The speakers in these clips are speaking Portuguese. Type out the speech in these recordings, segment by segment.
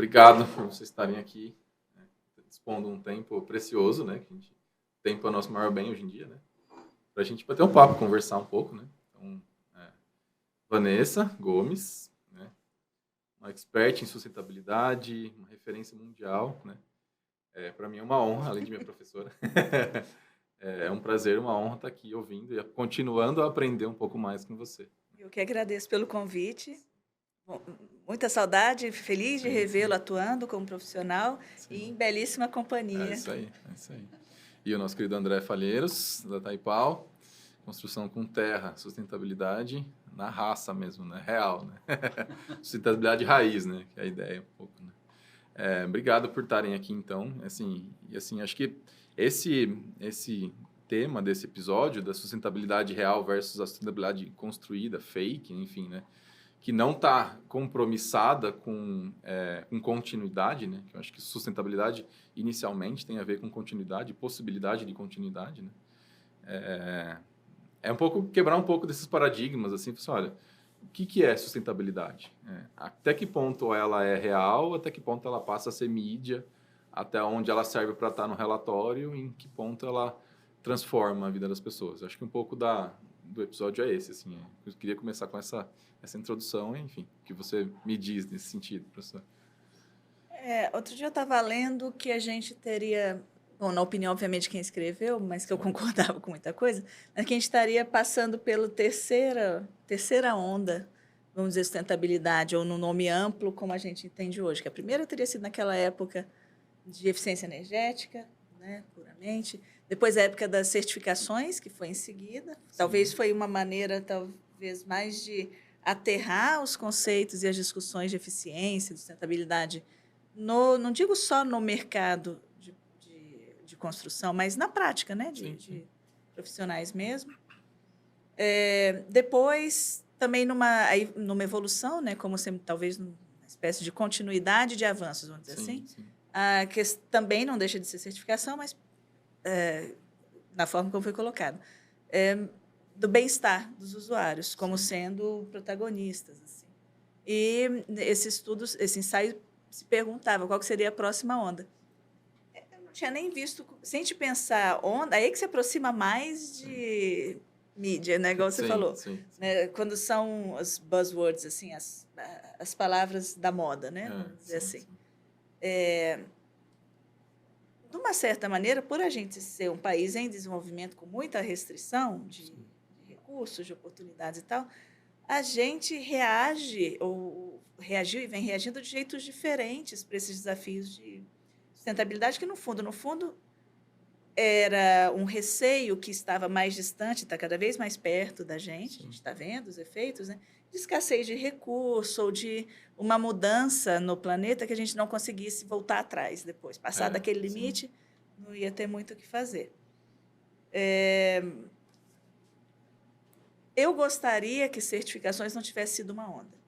obrigado por vocês estarem aqui, né, dispondo um tempo precioso, né? Que tempo é o nosso maior bem hoje em dia, né? Para a gente bater um papo, conversar um pouco, né? Então, Vanessa Gomes, né? Uma expert em sustentabilidade, uma referência mundial, né? Para mim é uma honra, além de minha professora. É um prazer, uma honra estar aqui ouvindo e continuando a aprender um pouco mais com você. Eu que agradeço pelo convite. Bom, muita saudade, feliz de revê-lo atuando como profissional e em belíssima companhia. É isso aí. E o nosso querido André Falheiros, da Taipau, construção com terra, sustentabilidade na raça mesmo, né? Real, né? Sustentabilidade raiz, né? Que é a ideia um pouco, né? Obrigado por estarem aqui, então. Assim, acho que esse tema desse episódio, da sustentabilidade real versus a sustentabilidade construída, fake, enfim, né? Que não está compromissada com continuidade, né? Que eu acho que sustentabilidade inicialmente tem a ver com continuidade, possibilidade de continuidade, né? Um pouco quebrar um pouco desses paradigmas, assim, olha, o que é sustentabilidade? Até que ponto ela é real, até que ponto ela passa a ser mídia, até onde ela serve para estar no relatório, em que ponto ela transforma a vida das pessoas. Acho que um pouco do episódio é esse, assim. Eu queria começar com essa introdução, enfim, o que você me diz nesse sentido, professor? Outro dia eu estava lendo que a gente teria, bom, na opinião, obviamente, de quem escreveu, mas que eu concordava com muita coisa, mas que a gente estaria passando pela terceira onda, vamos dizer, sustentabilidade, ou no nome amplo, como a gente entende hoje. Que a primeira teria sido naquela época de eficiência energética, né, puramente. Depois a época das certificações, que foi em seguida. Talvez foi uma maneira, talvez, mais de aterrar os conceitos e as discussões de eficiência, de sustentabilidade, não digo só no mercado de construção, mas na prática, né, de profissionais mesmo. Depois, também numa evolução, né, como sempre, talvez uma espécie de continuidade de avanços, vamos dizer assim, que também não deixa de ser certificação, mas na forma como foi colocado, do bem-estar dos usuários, como sendo protagonistas. Assim. E esse ensaio se perguntava qual que seria a próxima onda. Eu não tinha nem visto, sem te pensar, onda, aí que se aproxima mais de mídia, né, igual você falou. Né, quando são os buzzwords, assim, as palavras da moda, né, vamos dizer assim. De uma certa maneira, por a gente ser um país em desenvolvimento com muita restrição de recursos, de oportunidades e tal, a gente reagiu e vem reagindo de jeitos diferentes para esses desafios de sustentabilidade, que, no fundo, era um receio que estava mais distante, está cada vez mais perto da gente, a gente está vendo os efeitos, né? De escassez de recurso ou de uma mudança no planeta que a gente não conseguisse voltar atrás depois. Passar daquele limite, não ia ter muito o que fazer. Eu gostaria que certificações não tivesse sido uma onda.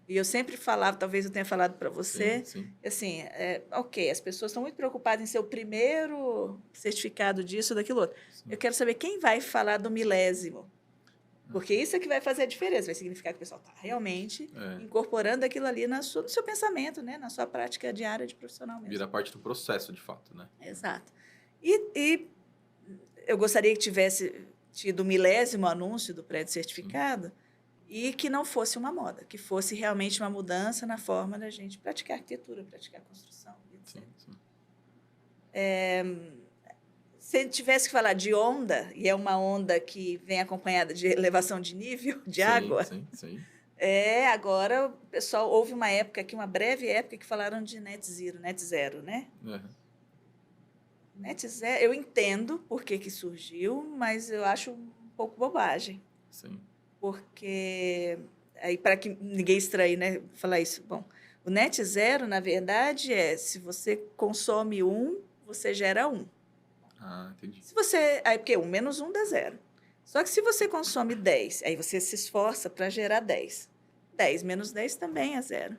E eu sempre falava, talvez eu tenha falado para você, assim, ok, as pessoas estão muito preocupadas em ser o primeiro certificado disso, daquilo outro. Eu quero saber quem vai falar do milésimo. Porque isso é que vai fazer a diferença, vai significar que o pessoal está realmente incorporando aquilo ali no seu pensamento, né? Na sua prática diária de profissional mesmo. Vira parte do processo, de fato, né? Exato. E eu gostaria que tivesse tido o milésimo anúncio do pré-certificado e que não fosse uma moda, que fosse realmente uma mudança na forma da gente praticar arquitetura, praticar construção, etc. Se tivesse que falar de onda, e é uma onda que vem acompanhada de elevação de nível de água, agora o pessoal, houve uma época aqui, uma breve época, que falaram de net zero, né? Net zero, eu entendo por que surgiu, mas eu acho um pouco bobagem. Porque, aí para que ninguém estranhe, né, falar isso, bom, o net zero, na verdade, se você consome 1, você gera 1. Entendi. Porque 1 menos 1 dá 0. Só que se você consome 10, aí você se esforça para gerar 10. 10 menos 10 também é 0.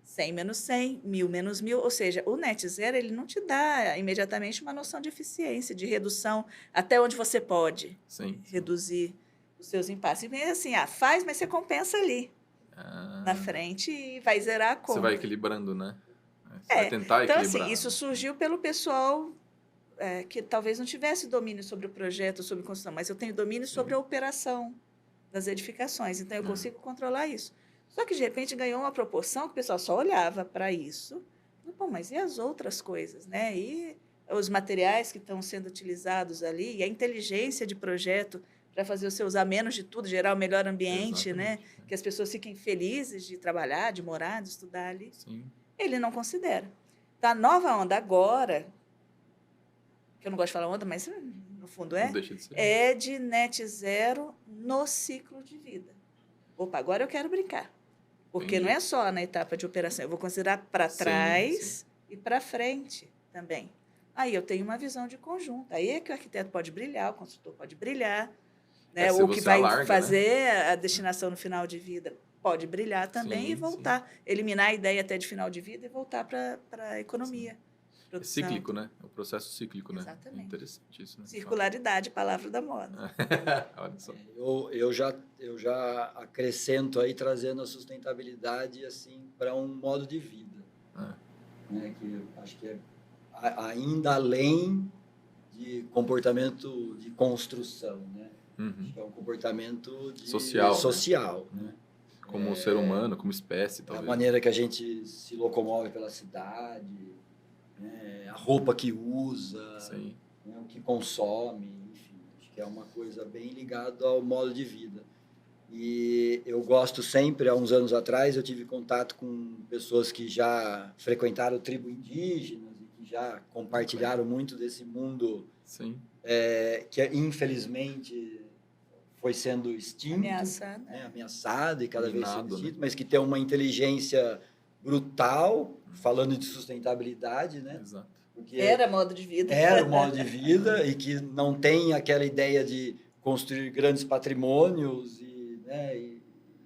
100 menos 100, 1000 menos 1000, ou seja, o net zero ele não te dá imediatamente uma noção de eficiência, de redução, até onde você pode reduzir os seus impasses. E assim, faz, mas você compensa ali. na frente e vai zerar a conta. Você vai equilibrando, né? Você vai tentar então, equilibrar. Assim, isso surgiu pelo pessoal que talvez não tivesse domínio sobre o projeto, sobre construção, mas eu tenho domínio sobre a operação das edificações, então eu consigo controlar isso. Só que, de repente, ganhou uma proporção que o pessoal só olhava para isso. Pô, mas e as outras coisas, né? E os materiais que estão sendo utilizados ali, e a inteligência de projeto para fazer você usar menos de tudo, gerar o melhor ambiente, né? Que as pessoas fiquem felizes de trabalhar, de morar, de estudar ali. Sim. Ele não considera. Então, a nova onda agora, que eu não gosto de falar onda, mas no fundo Não deixa de ser. é de net zero no ciclo de vida. Opa, agora eu quero brincar. Porque não é só na etapa de operação, eu vou considerar para trás e para frente também. Aí eu tenho uma visão de conjunto. Aí é que o arquiteto pode brilhar, o consultor pode brilhar, né? O que vai fazer a destinação no final de vida pode brilhar também e voltar. Eliminar a ideia até de final de vida e voltar para a economia. É cíclico, né? É um processo cíclico, né? Exatamente. É interessante isso, né? Circularidade, palavra da moda. Olha só. Eu já acrescento aí, trazendo a sustentabilidade assim, para um modo de vida. Né? Que acho que é ainda além de comportamento de construção, né? Acho que é um comportamento social, né? Como ser humano, como espécie, talvez. A maneira que a gente se locomove pela cidade, né? A roupa que usa, né? O que consome, enfim. Acho que é uma coisa bem ligada ao modo de vida. E eu gosto sempre, há uns anos atrás, eu tive contato com pessoas que já frequentaram tribo indígenas e que já compartilharam muito desse mundo que infelizmente foi sendo extinto, ameaçado e cada vez sendo extinto, mas que tem uma inteligência brutal, falando de sustentabilidade, né? Exato. Porque era modo de vida. Era o modo de vida e que não tem aquela ideia de construir grandes patrimônios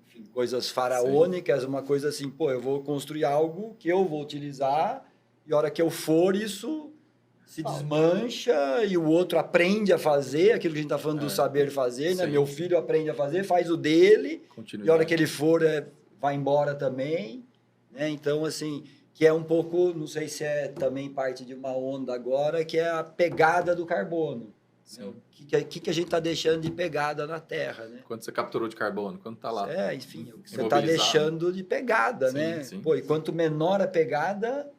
enfim, coisas faraônicas, uma coisa assim, pô, eu vou construir algo que eu vou utilizar e a hora que eu for, isso se desmancha e o outro aprende a fazer aquilo que a gente está falando do saber fazer, né? Meu filho aprende a fazer, faz o dele e a hora que ele for, vai embora também, né? Então, assim, que é um pouco, não sei se é também parte de uma onda agora, que é a pegada do carbono. Né? O que a gente está deixando de pegada na Terra, né? Quanto você capturou de carbono? Quanto está lá? Enfim, o que você está deixando de pegada, né? Pô, e quanto menor a pegada,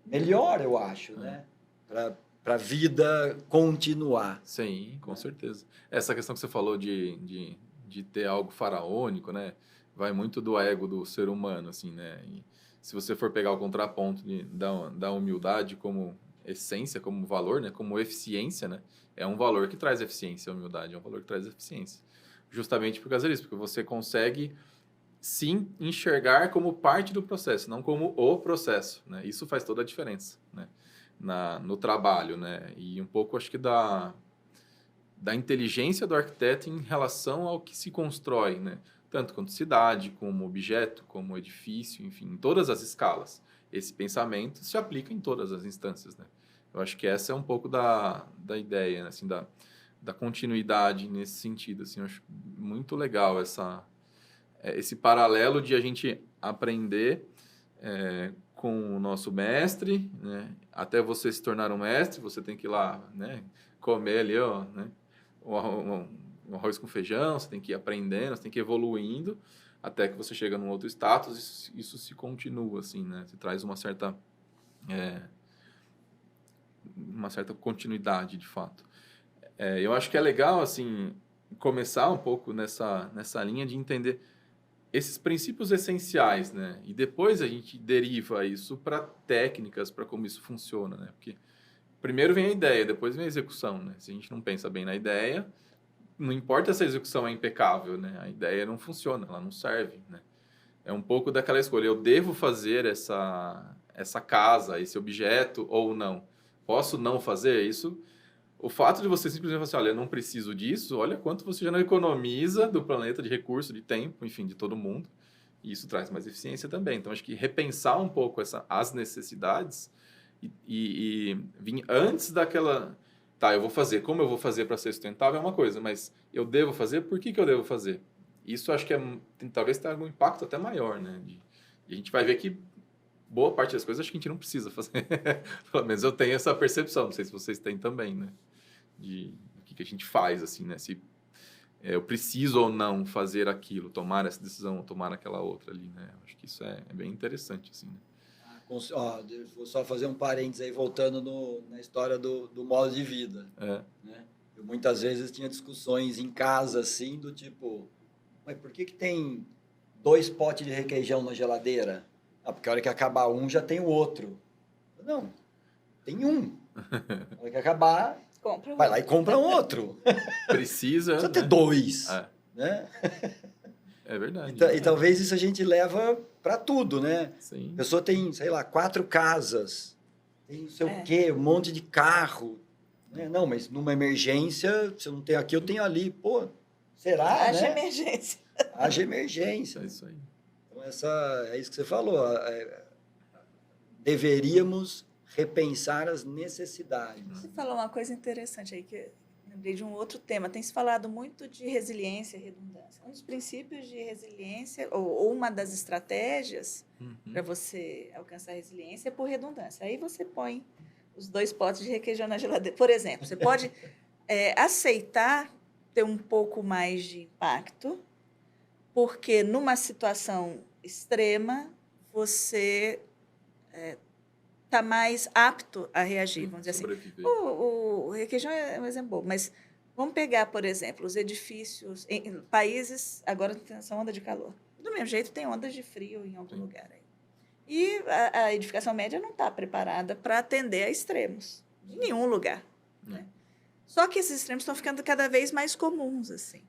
melhor, eu acho, né? Para a vida continuar. Sim, com certeza. Essa questão que você falou de ter algo faraônico, né? Vai muito do ego do ser humano, assim, né? E se você for pegar o contraponto da humildade como essência, como valor, né? Como eficiência, né? É um valor que traz eficiência, a humildade é um valor que traz eficiência. Justamente por causa disso, porque você consegue sim enxergar como parte do processo, não como o processo, né? Isso faz toda a diferença, né? No trabalho, né? E um pouco, acho que da inteligência do arquiteto em relação ao que se constrói, né? Tanto quanto cidade, como objeto, como edifício, enfim, em todas as escalas. Esse pensamento se aplica em todas as instâncias, né? Eu acho que essa é um pouco da ideia, né? Assim, da continuidade nesse sentido, assim, eu acho muito legal esse paralelo de a gente aprender com o nosso mestre, né? Até você se tornar um mestre, você tem que ir lá, né? Comer ali, ó, né? Um arroz com feijão, você tem que ir aprendendo, você tem que ir evoluindo, até que você chega num outro status, isso se continua, assim, né? Você traz uma certa continuidade, de fato. Eu acho que é legal, assim, começar um pouco nessa linha de entender esses princípios essenciais, né? E depois a gente deriva isso para técnicas, para como isso funciona, né? Porque primeiro vem a ideia, depois vem a execução, né? Se a gente não pensa bem na ideia, não importa se a execução é impecável, né? A ideia não funciona, ela não serve, né? É um pouco daquela escolha, eu devo fazer essa casa, esse objeto ou não? Posso não fazer isso? O fato de você simplesmente falar assim, olha, eu não preciso disso, olha quanto você já não economiza do planeta de recurso, de tempo, enfim, de todo mundo. E isso traz mais eficiência também. Então, acho que repensar um pouco as necessidades e vir antes daquela... Tá, eu vou fazer. Como eu vou fazer para ser sustentável é uma coisa, mas eu devo fazer? Por que eu devo fazer? isso acho que talvez tenha algum impacto até maior, né? E a gente vai ver que boa parte das coisas acho que a gente não precisa fazer. Pelo menos eu tenho essa percepção, não sei se vocês têm também, né? De o que a gente faz, assim, né? Se eu preciso ou não fazer aquilo, tomar essa decisão ou tomar aquela outra ali, né? Acho que isso é bem interessante, assim, né? Vou só fazer um parênteses aí, voltando na história do modo de vida. Né? Eu muitas vezes tinha discussões em casa, assim, do tipo, mas por que tem 2 potes de requeijão na geladeira? Porque a hora que acabar um, já tem o outro. Não, tem um. A hora que acabar, vai lá e compra outro. Precisa ter 2. Né? É verdade. E talvez isso a gente leva para tudo, né? Sim. A pessoa tem, sei lá, 4 casas, tem não sei o quê, um monte de carro. Né? Não, mas numa emergência, se eu não tenho aqui, eu tenho ali. Pô, será, Haja né? emergência. Haja emergência. É isso aí. Então, é isso que você falou. Deveríamos repensar as necessidades. Você falou uma coisa interessante aí, que eu lembrei de um outro tema. Tem se falado muito de resiliência e redundância. Um dos princípios de resiliência, ou uma das estratégias para você alcançar a resiliência é por redundância. Aí você põe os 2 potes de requeijão na geladeira. Por exemplo, você pode aceitar ter um pouco mais de impacto, porque numa situação extrema, você está mais apto a reagir, vamos dizer assim. O requeijão é um exemplo bom, mas vamos pegar, por exemplo, os edifícios em países, agora tem essa onda de calor. Do mesmo jeito, tem ondas de frio em algum lugar aí. E a edificação média não está preparada para atender a extremos, em nenhum lugar. Né? Só que esses extremos estão ficando cada vez mais comuns, assim.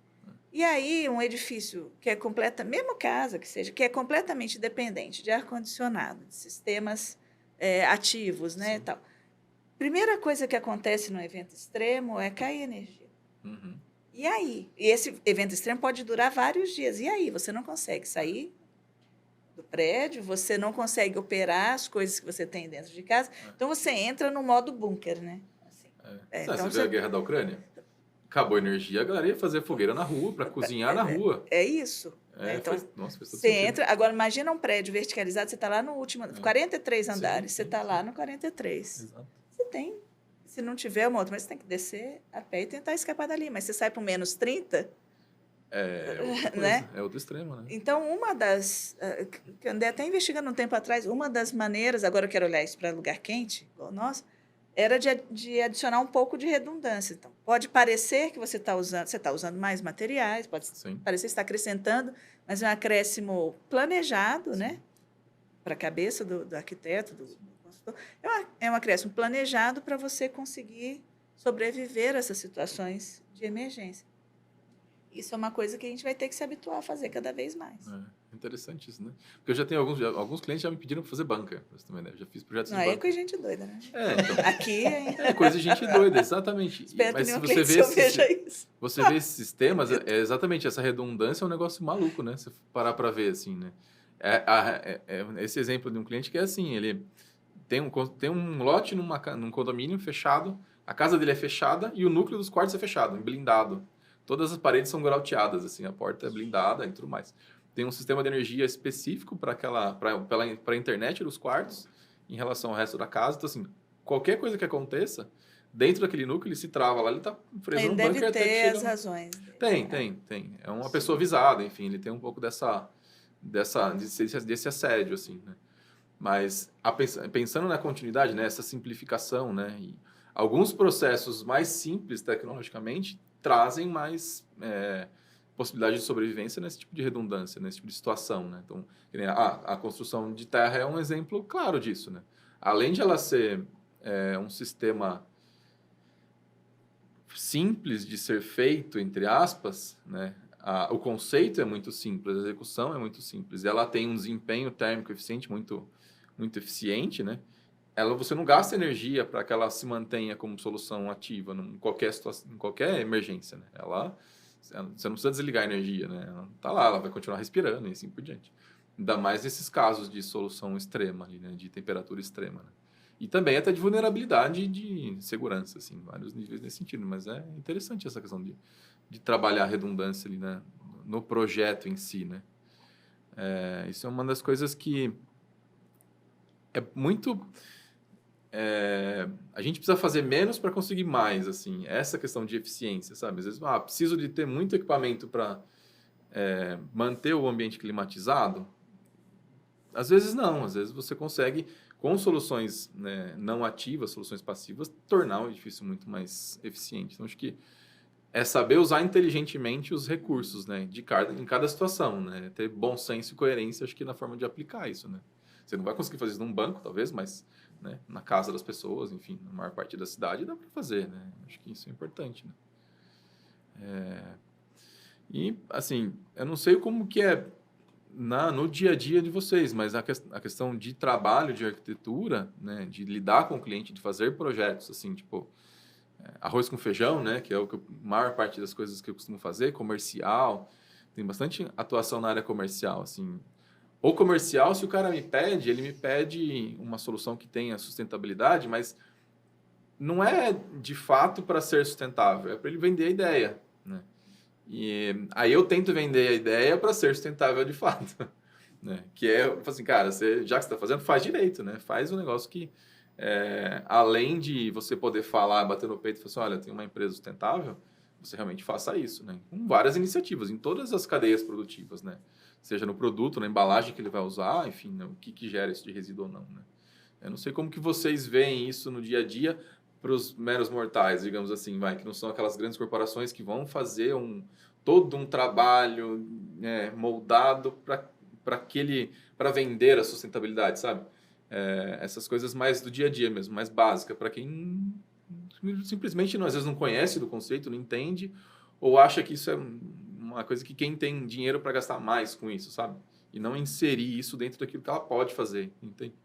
E aí, um edifício que é mesmo casa que seja, que é completamente dependente de ar-condicionado, de sistemas ativos, né, e tal. Primeira coisa que acontece no evento extremo é cair energia. E aí? E esse evento extremo pode durar vários dias. E aí? Você não consegue sair do prédio, você não consegue operar as coisas que você tem dentro de casa. Então, você entra no modo bunker, né? Assim. Então, você vê a guerra da Ucrânia? Acabou a energia, a galera ia fazer fogueira na rua, para cozinhar na rua. É isso. Então, faz todo você sentido. entra... Agora, imagina um prédio verticalizado, você está lá no último... 43 andares, você está lá no 43. Exato. Você tem... Se não tiver uma outra, mas você tem que descer a pé e tentar escapar dali. Mas você sai para o menos 30... outra coisa, né? É outro extremo, né? Então, uma das... que eu andei até investigando um tempo atrás, uma das maneiras, agora eu quero olhar isso para lugar quente, igual nós, era de adicionar um pouco de redundância. Então, pode parecer que você está usando mais materiais, pode parecer que está acrescentando, mas é um acréscimo planejado, né? Para a cabeça do arquiteto, do consultor. É um acréscimo planejado para você conseguir sobreviver a essas situações de emergência. Isso é uma coisa que a gente vai ter que se habituar a fazer cada vez mais. Interessante isso, né? Porque eu já tenho alguns clientes já me pediram para fazer banca. Você também, né? Já fiz projetos de Não, banca. é coisa de gente doida, né? Então, aqui é coisa de gente doida, exatamente. Espero Mas que se nenhum você cliente veja isso. Você vê esses sistemas, exatamente, essa redundância é um negócio maluco, né? Se parar para ver, assim, né? Esse exemplo de um cliente que é assim, ele tem um lote num condomínio fechado, a casa dele é fechada e o núcleo dos quartos é fechado, blindado. Todas as paredes são grauteadas, assim, a porta é blindada e tudo mais. Tem um sistema de energia específico para a internet dos quartos em relação ao resto da casa. Então, assim, qualquer coisa que aconteça, dentro daquele núcleo, ele se trava lá, ele está preso no bunker. Ele deve ter as razões. Tem. É uma pessoa avisada, enfim, ele tem um pouco desse assédio, assim, né? Mas, pensando na continuidade, né, essa simplificação, né, e alguns processos mais simples tecnologicamente trazem mais possibilidade de sobrevivência nesse tipo de redundância, nesse tipo de situação, né? Então, a construção de terra é um exemplo claro disso, né? Além de ela ser um sistema simples de ser feito, entre aspas, né? O conceito é muito simples, a execução é muito simples, ela tem um desempenho térmico eficiente muito eficiente, né? Você não gasta energia para que ela se mantenha como solução ativa em qualquer situação, em qualquer emergência, né? Você não precisa desligar a energia, né? Ela está lá, ela vai continuar respirando e assim por diante. Ainda mais nesses casos de solução extrema, ali, né? De temperatura extrema, né? E também até de vulnerabilidade e de segurança, assim, vários níveis nesse sentido. Mas é interessante essa questão de trabalhar a redundância ali, né? no projeto em si, né? Isso é uma das coisas que é muito... a gente precisa fazer menos para conseguir mais, assim. Essa questão de eficiência, sabe? Às vezes, preciso de ter muito equipamento para manter o ambiente climatizado. Às vezes não, às vezes você consegue, com soluções, né, não ativas, soluções passivas, tornar o edifício muito mais eficiente. Então, acho que é saber usar inteligentemente os recursos, né, em cada situação, né? Ter bom senso e coerência, acho que na forma de aplicar isso, né? Você não vai conseguir fazer isso num banco, talvez, mas, né, na casa das pessoas, enfim, na maior parte da cidade, dá para fazer, né? Acho que isso é importante, né? E, assim, eu não sei como que é no dia a dia de vocês, mas a questão de trabalho, de arquitetura, né, de lidar com o cliente, de fazer projetos, assim, tipo, arroz com feijão, né, que é a maior parte das coisas que eu costumo fazer, comercial, tem bastante atuação na área comercial, assim. O comercial, se o cara me pede, ele me pede uma solução que tenha sustentabilidade, mas não é de fato para ser sustentável, é para ele vender a ideia, né? E aí eu tento vender a ideia para ser sustentável de fato, né? Que assim, cara, já que você está fazendo, faz direito, né? Faz um negócio que, além de você poder falar, bater no peito e falar assim, olha, tem uma empresa sustentável, você realmente faça isso, né? Com várias iniciativas, em todas as cadeias produtivas, né? Seja no produto, na embalagem que ele vai usar, enfim, né? O que gera isso de resíduo ou não, né? Eu não sei como que vocês veem isso no dia a dia para os meros mortais, digamos assim, que não são aquelas grandes corporações que vão fazer todo um trabalho, né, moldado para vender a sustentabilidade, sabe? Essas coisas mais do dia a dia mesmo, mais básica, para quem simplesmente às vezes não conhece do conceito, não entende, ou acha que isso é uma coisa que quem tem dinheiro para gastar mais com isso, sabe? E não inserir isso dentro daquilo que ela pode fazer, entende?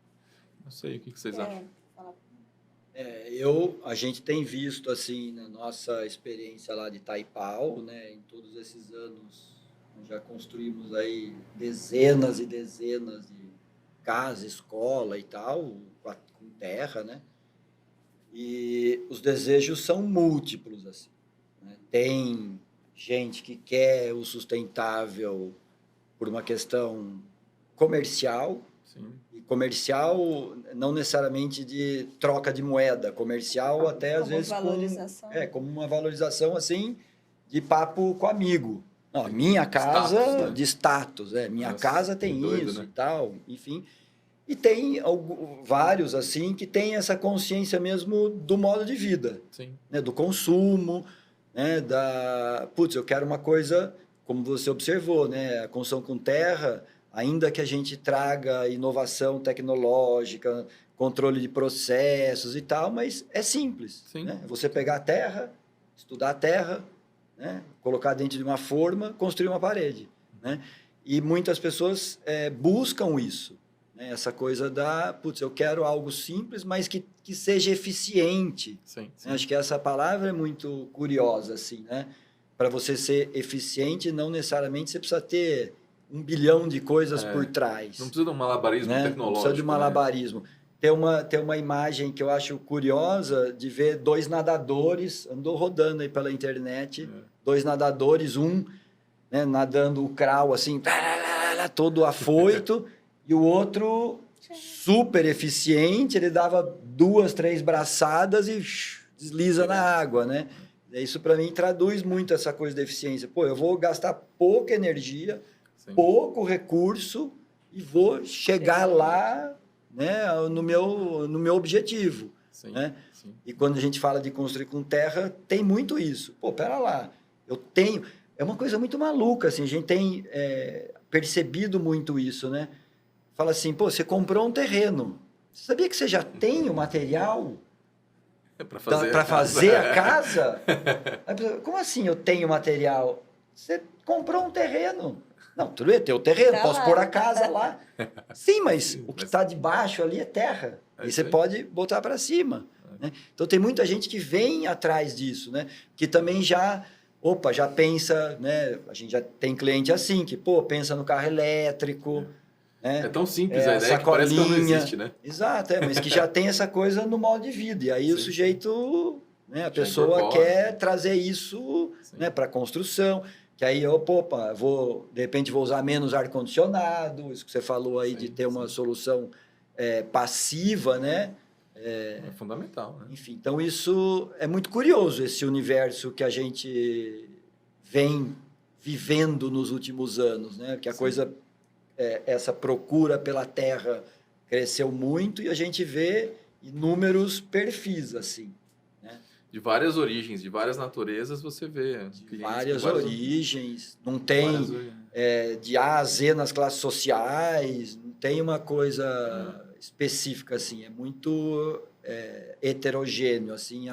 Não sei, o que vocês acham? A gente tem visto, assim, na nossa experiência lá de Taipau, né, em todos esses anos, nós já construímos aí dezenas e dezenas de casa, escola e tal, com terra, né? E os desejos são múltiplos, assim, né? Tem gente que quer o sustentável por uma questão comercial. Sim. E comercial não necessariamente de troca de moeda, comercial até às vezes valorização. como uma valorização assim de papo com amigo. Não, minha casa Status, né? de status, minha Nossa, casa tem doido, isso, né? e tal, enfim. E tem vários assim que têm essa consciência mesmo do modo de vida, Sim. né, do consumo, né, eu quero uma coisa como você observou, né, a construção com terra. Ainda que a gente traga inovação tecnológica, controle de processos e tal, mas é simples. Sim. Né? Você pegar a terra, estudar a terra, né? Colocar dentro de uma forma, construir uma parede. Né? E muitas pessoas buscam isso. Né? Essa coisa eu quero algo simples, mas que seja eficiente. Sim. Acho que essa palavra é muito curiosa. Assim, né? Para você ser eficiente, não necessariamente você precisa ter 1 bilhão de coisas por trás. Não precisa de um malabarismo tecnológico. Não precisa de um malabarismo. Né? Tem uma imagem que eu acho curiosa de ver 2 nadadores, andou rodando aí pela internet, 2 nadadores, né, nadando o crawl assim, todo afoito, e o outro super eficiente, ele dava 2, 3 braçadas e desliza na água, né? Isso para mim traduz muito essa coisa da eficiência. Eu vou gastar pouca energia, pouco recurso e vou chegar lá, né, no meu objetivo. Sim, né? sim. E quando a gente fala de construir com terra, tem muito isso. Pera lá, eu tenho... É uma coisa muito maluca, assim, a gente tem percebido muito isso, né? Fala assim, você comprou um terreno. Você sabia que você já tem o material para fazer a casa? Como assim eu tenho material? Você comprou um terreno. Não, tudo bem, tem o terreno, posso pôr a casa lá. Sim, mas o que está debaixo ali é terra. E você pode botar para cima. Né? Então, tem muita gente que vem atrás disso, né? Que também já pensa, né? A gente já tem cliente assim, que, pensa no carro elétrico. Né? É tão simples a ideia que parece que não existe, né? Exato, mas que já tem essa coisa no modo de vida. E aí o sujeito, né? A pessoa quer trazer isso, né? Para a construção. Que aí opa, de repente vou usar menos ar-condicionado, isso que você falou aí de ter uma solução passiva, né? É fundamental, né? Enfim, então isso é muito curioso, esse universo que a gente vem vivendo nos últimos anos, né? Que a coisa, essa procura pela terra cresceu muito e a gente vê inúmeros perfis, assim, né? De várias origens, de várias naturezas, você vê. De várias origens, não tem de A a Z nas classes sociais, não tem uma coisa específica, assim, é muito heterogêneo, assim,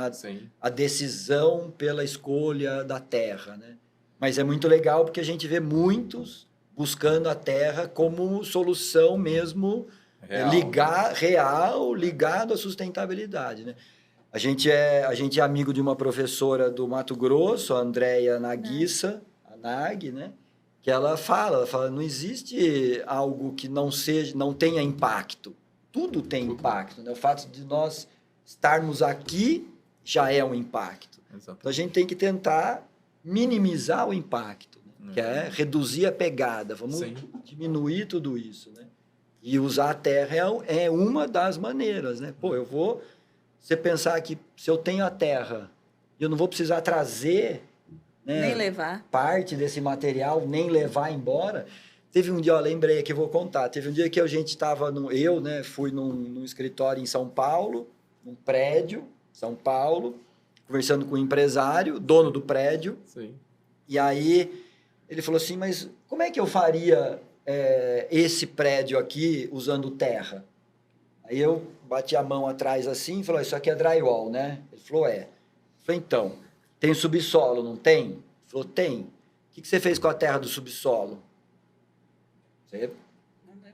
a decisão pela escolha da terra, né? Mas é muito legal porque a gente vê muitos buscando a terra como solução mesmo real, ligado à sustentabilidade, né? A gente é amigo de uma professora do Mato Grosso, a Andréia Naguissa, a Nag, né? Que ela fala, não existe algo que não tenha impacto. Tudo tem impacto, né? O fato de nós estarmos aqui já é um impacto. Exatamente. Então a gente tem que tentar minimizar o impacto, né? Que é reduzir a pegada. Vamos diminuir tudo isso, né? E usar a terra é uma das maneiras, né? Pô, você pensar que se eu tenho a terra, eu não vou precisar trazer, né, nem levar parte desse material, nem levar embora. Teve um dia, lembrei aqui, vou contar. Teve um dia que a gente estava, fui num escritório em São Paulo, num prédio, São Paulo, conversando com um empresário, dono do prédio. Sim. E aí ele falou assim, mas como é que eu faria esse prédio aqui usando terra? Aí eu bati a mão atrás assim e falei, isso aqui é drywall, né? Ele falou, é. Eu falei, então, tem subsolo, não tem? Ele falou, tem. O que você fez com a terra do subsolo? Você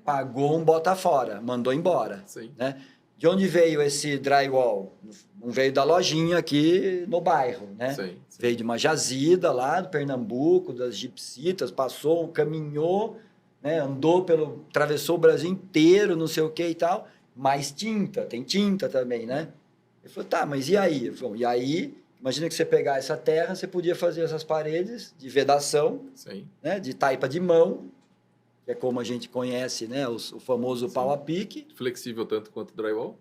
pagou um bota fora, mandou embora. Sim. Né? De onde veio esse drywall? Não veio da lojinha aqui no bairro, né? Sim. Veio de uma jazida lá do Pernambuco, das gipsitas, caminhou, né? Atravessou o Brasil inteiro, não sei o que e tal. Mais tinta, tem tinta também, né? Ele falou, tá, mas e aí? Ele falou, e aí, imagina que você pegar essa terra, você podia fazer essas paredes de vedação, né? De taipa de mão, que é como a gente conhece, né? O famoso pau a pique. Flexível tanto quanto drywall.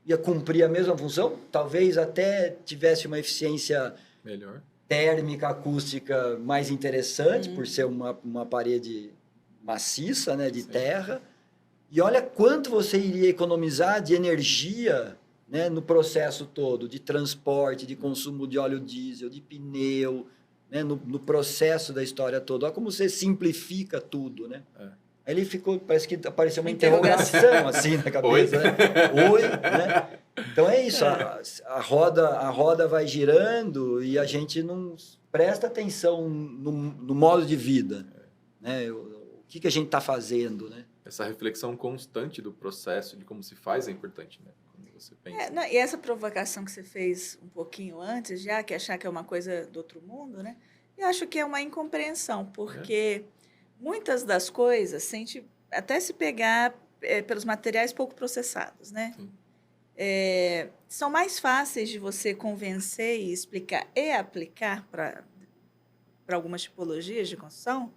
Ia cumprir a mesma função, talvez até tivesse uma eficiência melhor, térmica, acústica mais interessante, por ser uma parede maciça, né? De terra. E olha quanto você iria economizar de energia, né, no processo todo, de transporte, de consumo de óleo diesel, de pneu, né, no processo da história toda. Olha como você simplifica tudo, né? Aí ele parece que apareceu uma interrogação assim na cabeça. Oi? Né? Oi, né? Então é isso, a roda vai girando e a gente não presta atenção no modo de vida, né? O que a gente está fazendo, né? Essa reflexão constante do processo, de como se faz, é importante, né? Quando você pensa. E essa provocação que você fez um pouquinho antes, já que achar que é uma coisa do outro mundo, né? Eu acho que é uma incompreensão, porque muitas das coisas, até se pegar pelos materiais pouco processados, né? São mais fáceis de você convencer e explicar e aplicar para algumas tipologias de construção.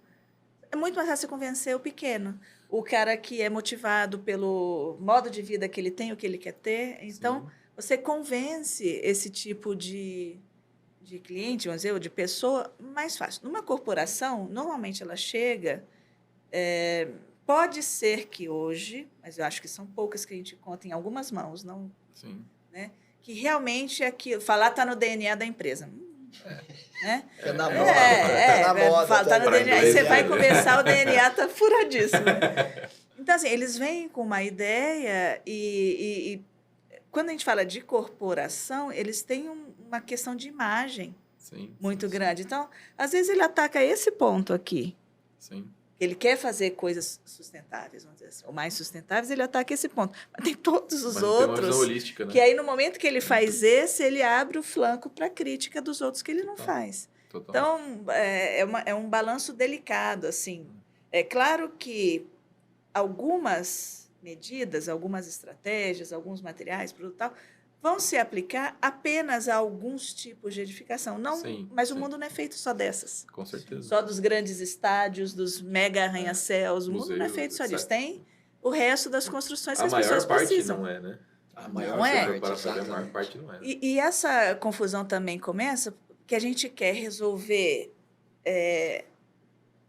É muito mais fácil convencer o pequeno, o cara que é motivado pelo modo de vida que ele tem, o que ele quer ter. Então, você convence esse tipo de cliente, vamos dizer, ou de pessoa, mais fácil. Numa corporação, normalmente ela chega... pode ser que hoje, mas eu acho que são poucas que a gente conta em algumas mãos, não, né? Que realmente aquilo, falar está no DNA da empresa. Né? Na moda. Tá no DNA. Aí você vai conversar, o DNA está furadíssimo. Então, assim, eles vêm com uma ideia e quando a gente fala de corporação, eles têm uma questão de imagem muito grande. Então, às vezes ele ataca esse ponto aqui. Ele quer fazer coisas sustentáveis, vamos dizer assim, ou mais sustentáveis, ele ataca esse ponto. Mas tem todos os outros holística, né? que aí, no momento que ele faz esse, ele abre o flanco para a crítica dos outros que ele não faz. Então, é um balanço delicado, assim. É claro que algumas medidas, algumas estratégias, alguns materiais, produto tal, vão se aplicar apenas a alguns tipos de edificação. Não, Sim, mas o sim. mundo não é feito só dessas. Com certeza. Só dos grandes estádios, dos mega arranha-céus. O mundo não é Museus, feito só disso. etc. Tem o resto das construções que A as pessoas maior parte precisam. não é, né? A maior Não é. Para saber, a maior exatamente. parte não é. E essa confusão também começa que a gente quer resolver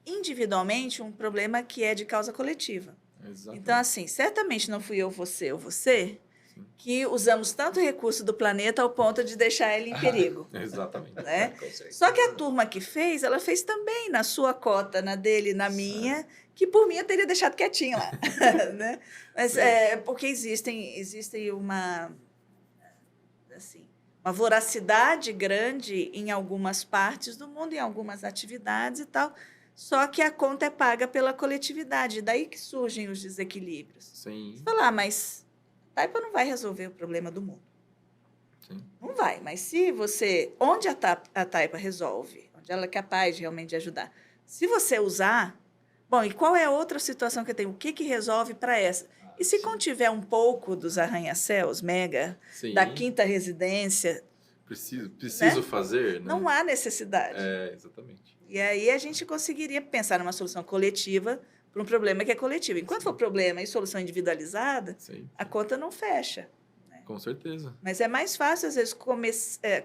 individualmente um problema que é de causa coletiva. Exatamente. Então, assim, certamente não fui eu, você ou você Sim. que usamos tanto recurso do planeta ao ponto de deixar ele em perigo. Exatamente. Né? Com certeza. Só que a turma que fez, ela fez também na sua cota, na dele, na minha, que por mim eu teria deixado quietinho lá. Né? Mas Sim. porque existe uma voracidade grande em algumas partes do mundo, em algumas atividades e tal, só que a conta é paga pela coletividade, daí que surgem os desequilíbrios. Sim. Você fala, mas a Taipa não vai resolver o problema do mundo. Sim. Não vai, mas se você... Onde a Taipa resolve, onde ela é capaz de realmente ajudar, se você usar... Bom, e qual é a outra situação que tem? O que resolve para essa? E se contiver um pouco dos arranha-céus, mega, Sim. da quinta residência, Preciso fazer, né? não há necessidade. Exatamente. E aí a gente conseguiria pensar numa solução coletiva para um problema que é coletivo. Enquanto for problema e solução individualizada, Sim. a conta não fecha. Com certeza. Mas é mais fácil, às vezes,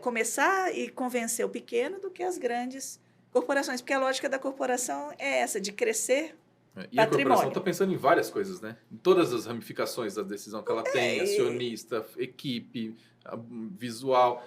começar e convencer o pequeno do que as grandes corporações, porque a lógica da corporação é essa, de crescer. E a corporação Patrimônio. está pensando em várias coisas, né? Em todas as ramificações da decisão que ela tem, acionista, equipe, visual.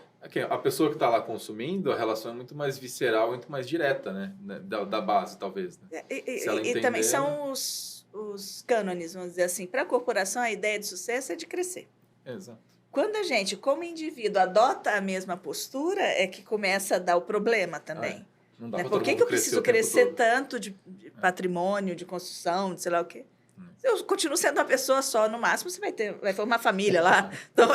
A pessoa que está lá consumindo, a relação é muito mais visceral, muito mais direta, né? Da base, talvez. Né? Se ela E também entender- são os cânones, vamos dizer assim. Para a corporação, a ideia de sucesso é de crescer. Exato. Quando a gente, como indivíduo, adota a mesma postura, é que começa a dar o problema também. Não dá Né? pra Por todo que mundo eu preciso o tempo crescer todo. tanto de patrimônio, de construção, de sei lá o quê? Eu continuo sendo uma pessoa só, no máximo você vai formar família lá. Então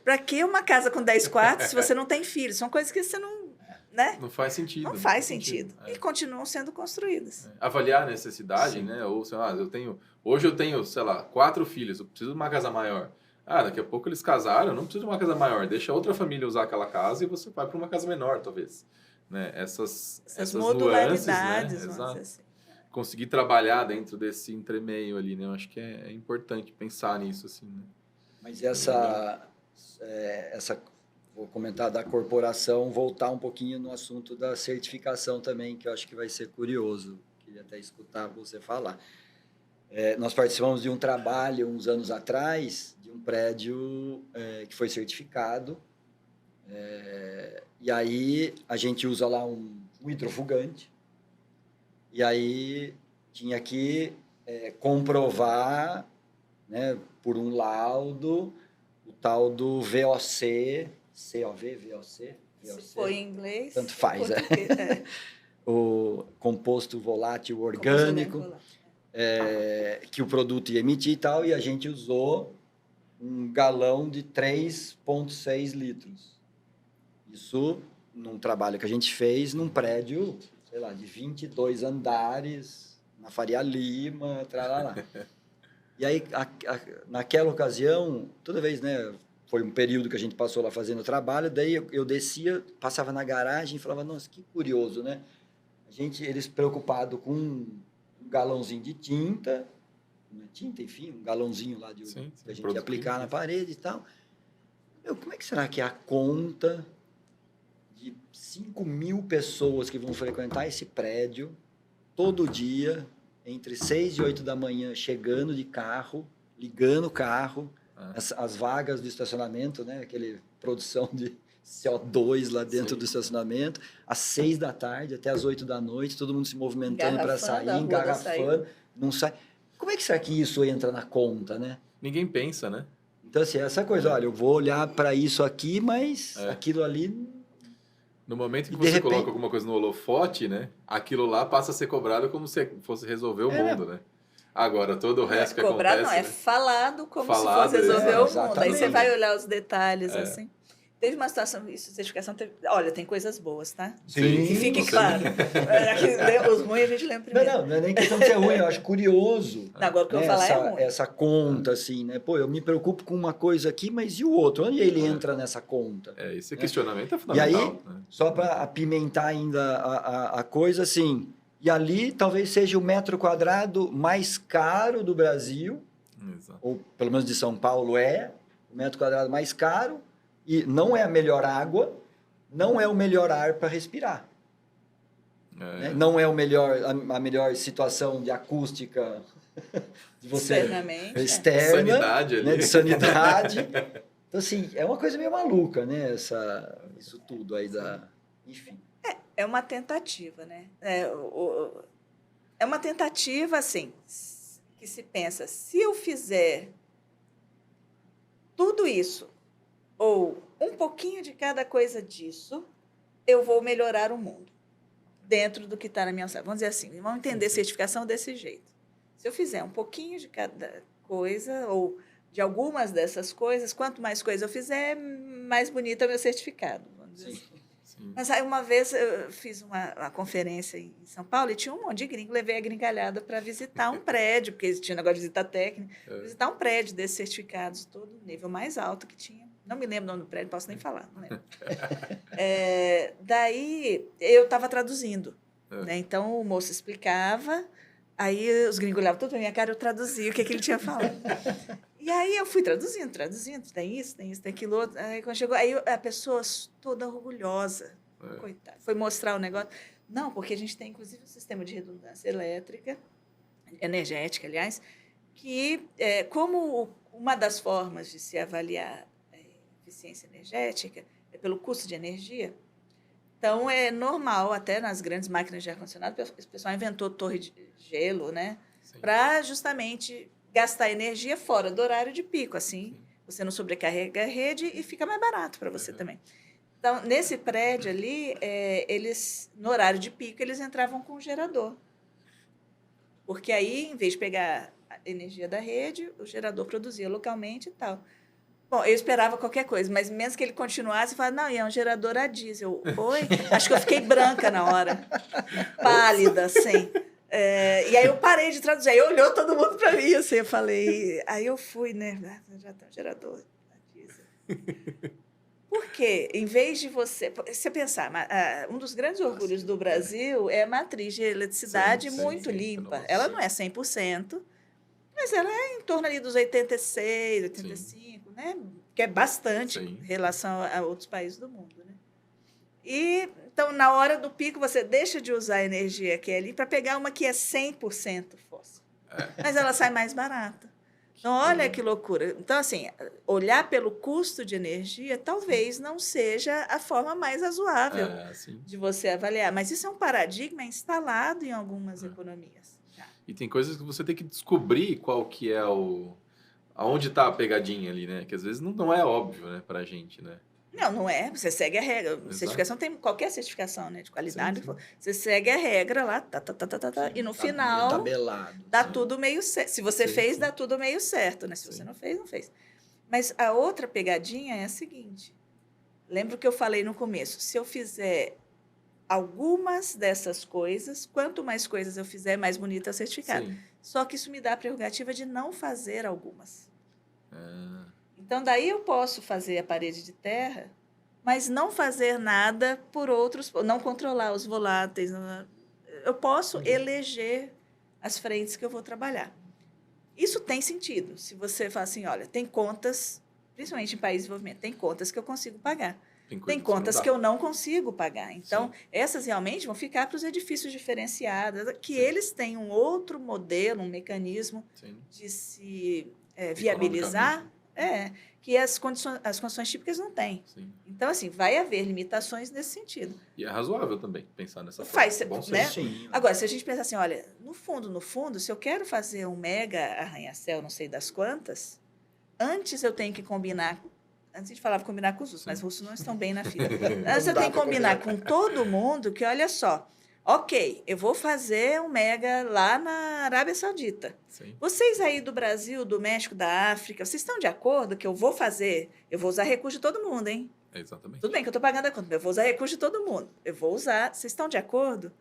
para que uma casa com 10 quartos se você não tem filhos? São coisas que você não... Né? Não faz sentido. Não faz sentido. É. E continuam sendo construídas. Avaliar a necessidade, Sim. né? Ou, sei lá, hoje eu tenho, sei lá, 4 filhos, eu preciso de uma casa maior. Daqui a pouco eles casaram, eu não preciso de uma casa maior. Deixa outra família usar aquela casa e você vai para uma casa menor, talvez. Né? Essas nuances, né? modularidades, vamos Exato. dizer assim. Conseguir trabalhar dentro desse entremeio ali, né? Eu acho que é importante pensar nisso, assim, né? Mas essa vou comentar da corporação, voltar um pouquinho no assunto da certificação também, que eu acho que vai ser curioso. Queria até escutar você falar. Nós participamos de um trabalho, uns anos atrás, de um prédio que foi certificado. E aí a gente usa lá um hidrofugante. E aí tinha que comprovar, né, por um laudo, o tal do VOC, VOC? Se for em inglês... Tanto faz, português, o composto volátil orgânico, que o produto ia emitir e tal, e a gente usou um galão de 3,6 litros. Isso num trabalho que a gente fez num prédio, sei lá, de 22 andares, na Faria Lima, tralala. E aí, naquela ocasião, toda vez, né, foi um período que a gente passou lá fazendo o trabalho, daí eu descia, passava na garagem e falava, nossa, que curioso, né? Eles preocupados com um galãozinho de tinta, enfim, um galãozinho lá que a gente ia aplicar na parede e tal. Como é que será que é a conta de 5.000 pessoas que vão frequentar esse prédio todo dia, entre 6 e 8 da manhã, chegando de carro, ligando o carro, as vagas do estacionamento, né? Aquele produção de CO2 lá dentro do estacionamento, às 6 da tarde até às 8 da noite, todo mundo se movimentando para sair, engarrafando, não sai. Como é que será que isso entra na conta, né? Ninguém pensa, né? Então, assim, essa coisa, olha, eu vou olhar para isso aqui, mas aquilo ali... No momento que você coloca alguma coisa no holofote, né? Aquilo lá passa a ser cobrado como se fosse resolver o mundo, né? Agora, todo o resto que acontece... Cobrado não, é falado como se fosse resolver o mundo. Aí você vai olhar os detalhes, assim. teve uma situação, isso, certificação teve... Olha, tem coisas boas, tá? Sim, Que fique você- claro. Os ruins a gente lembra primeiro. Não é nem questão de ser ruim, eu acho curioso. Não, agora o que eu Né, vou falar é ruim. essa conta, assim, né? Pô, eu me preocupo com uma coisa aqui, mas e o outro? Onde ele entra nessa conta? Esse questionamento é E aí, fundamental. Né? só para apimentar ainda a coisa, assim, e ali talvez seja o metro quadrado mais caro do Brasil, Exato. ou pelo menos de São Paulo o metro quadrado mais caro, e não é a melhor água, não é o melhor ar para respirar. Né? Não é a melhor situação de acústica de você Externamente. externa, Sanidade ali. né? De sanidade. Então, assim, é uma coisa meio maluca, né? Isso tudo aí da... Enfim. É uma tentativa, né? É uma tentativa, assim, que se pensa, se eu fizer tudo isso, ou um pouquinho de cada coisa disso, eu vou melhorar o mundo, dentro do que está na minha alçada. Vamos dizer assim, vamos entender certificação desse jeito. Se eu fizer um pouquinho de cada coisa, ou de algumas dessas coisas, quanto mais coisa eu fizer, mais bonito é o meu certificado, vamos dizer assim. Sim. Mas aí uma vez eu fiz uma conferência em São Paulo e tinha um monte de gringo, levei a gringalhada para visitar um prédio, porque eles tinham negócio de visita técnica, visitar um prédio desses certificados, todo nível mais alto que tinha. Não me lembro o nome do prédio, posso nem falar, não lembro. Daí eu estava traduzindo, né? Então o moço explicava, aí os gringos olhavam tudo na minha cara, eu traduzia o que ele tinha falado. E aí eu fui traduzindo, tem isso, tem aquilo outro. Aí quando chegou, aí a pessoa toda orgulhosa, coitada, foi mostrar o negócio. Não, porque a gente tem, inclusive, um sistema de redundância elétrica, energética, aliás, que, como uma das formas de se avaliar a eficiência energética é pelo custo de energia, então é normal, até nas grandes máquinas de ar-condicionado, o pessoal inventou torre de gelo, né, para justamente gastar energia fora do horário de pico, assim, você não sobrecarrega a rede e fica mais barato para você também. Então, nesse prédio ali, eles, no horário de pico, eles entravam com um gerador. Porque aí, em vez de pegar a energia da rede, o gerador produzia localmente e tal. Bom, eu esperava qualquer coisa, mas mesmo que ele continuasse, eu falava, não, e é um gerador a diesel. Oi? Acho que eu fiquei branca na hora. Pálida, assim. E aí eu parei de traduzir. Aí olhou todo mundo para mim, assim, eu falei... Aí eu fui, né? Já tem um gerador a diesel. Por quê? Em vez de você pensar, um dos grandes orgulhos do Brasil é a matriz de eletricidade muito limpa. Nossa. Ela não é 100%, mas ela é em torno ali dos 86, 85, né? Que é bastante em relação a outros países do mundo, né? E, então, na hora do pico, você deixa de usar a energia que é ali para pegar uma que é 100% fóssil. Mas ela sai mais barata. Então, olha que loucura. Então, assim, olhar pelo custo de energia talvez não seja a forma mais razoável de você avaliar. Mas isso é um paradigma instalado em algumas economias. E tem coisas que você tem que descobrir qual que é aonde está a pegadinha ali, né? Que às vezes não é óbvio, né, para a gente, né? Não é. Você segue a regra. Exato. Certificação tem qualquer certificação, né, de qualidade. Sim. Você segue a regra lá, e no final Tabelado. dá tudo meio certo. Se você fez, dá tudo meio certo, né? Se você não fez, não fez. Mas a outra pegadinha é a seguinte. Lembra o que eu falei no começo? Se eu fizer algumas dessas coisas, quanto mais coisas eu fizer, mais bonito é o certificado. Sim. Só que isso me dá a prerrogativa de não fazer algumas. Então, daí eu posso fazer a parede de terra, mas não fazer nada por outros, não controlar os voláteis. Eu posso eleger as frentes que eu vou trabalhar. Isso tem sentido. Se você fala assim, olha, tem contas, principalmente em países de desenvolvimento, tem contas que eu consigo pagar. Tem contas que eu não consigo pagar. Então, essas realmente vão ficar para os edifícios diferenciados, que eles têm um outro modelo, um mecanismo de se viabilizar, que as condições típicas não têm. Então, assim, vai haver limitações nesse sentido. E é razoável também pensar nessa forma. Né? Sim. Agora, se a gente pensar assim, olha, no fundo, se eu quero fazer um mega arranha-céu, não sei das quantas, antes eu tenho que combinar. Antes a gente falava combinar com os russos, mas os russos não estão bem na fila. Antes eu tenho que combinar com todo mundo que, olha só, ok, eu vou fazer um mega lá na Arábia Saudita. Vocês aí do Brasil, do México, da África, vocês estão de acordo que eu vou fazer? Eu vou usar recurso de todo mundo, hein? Exatamente. Tudo bem que eu estou pagando a conta, mas eu vou usar recurso de todo mundo. Eu vou usar. Vocês estão de acordo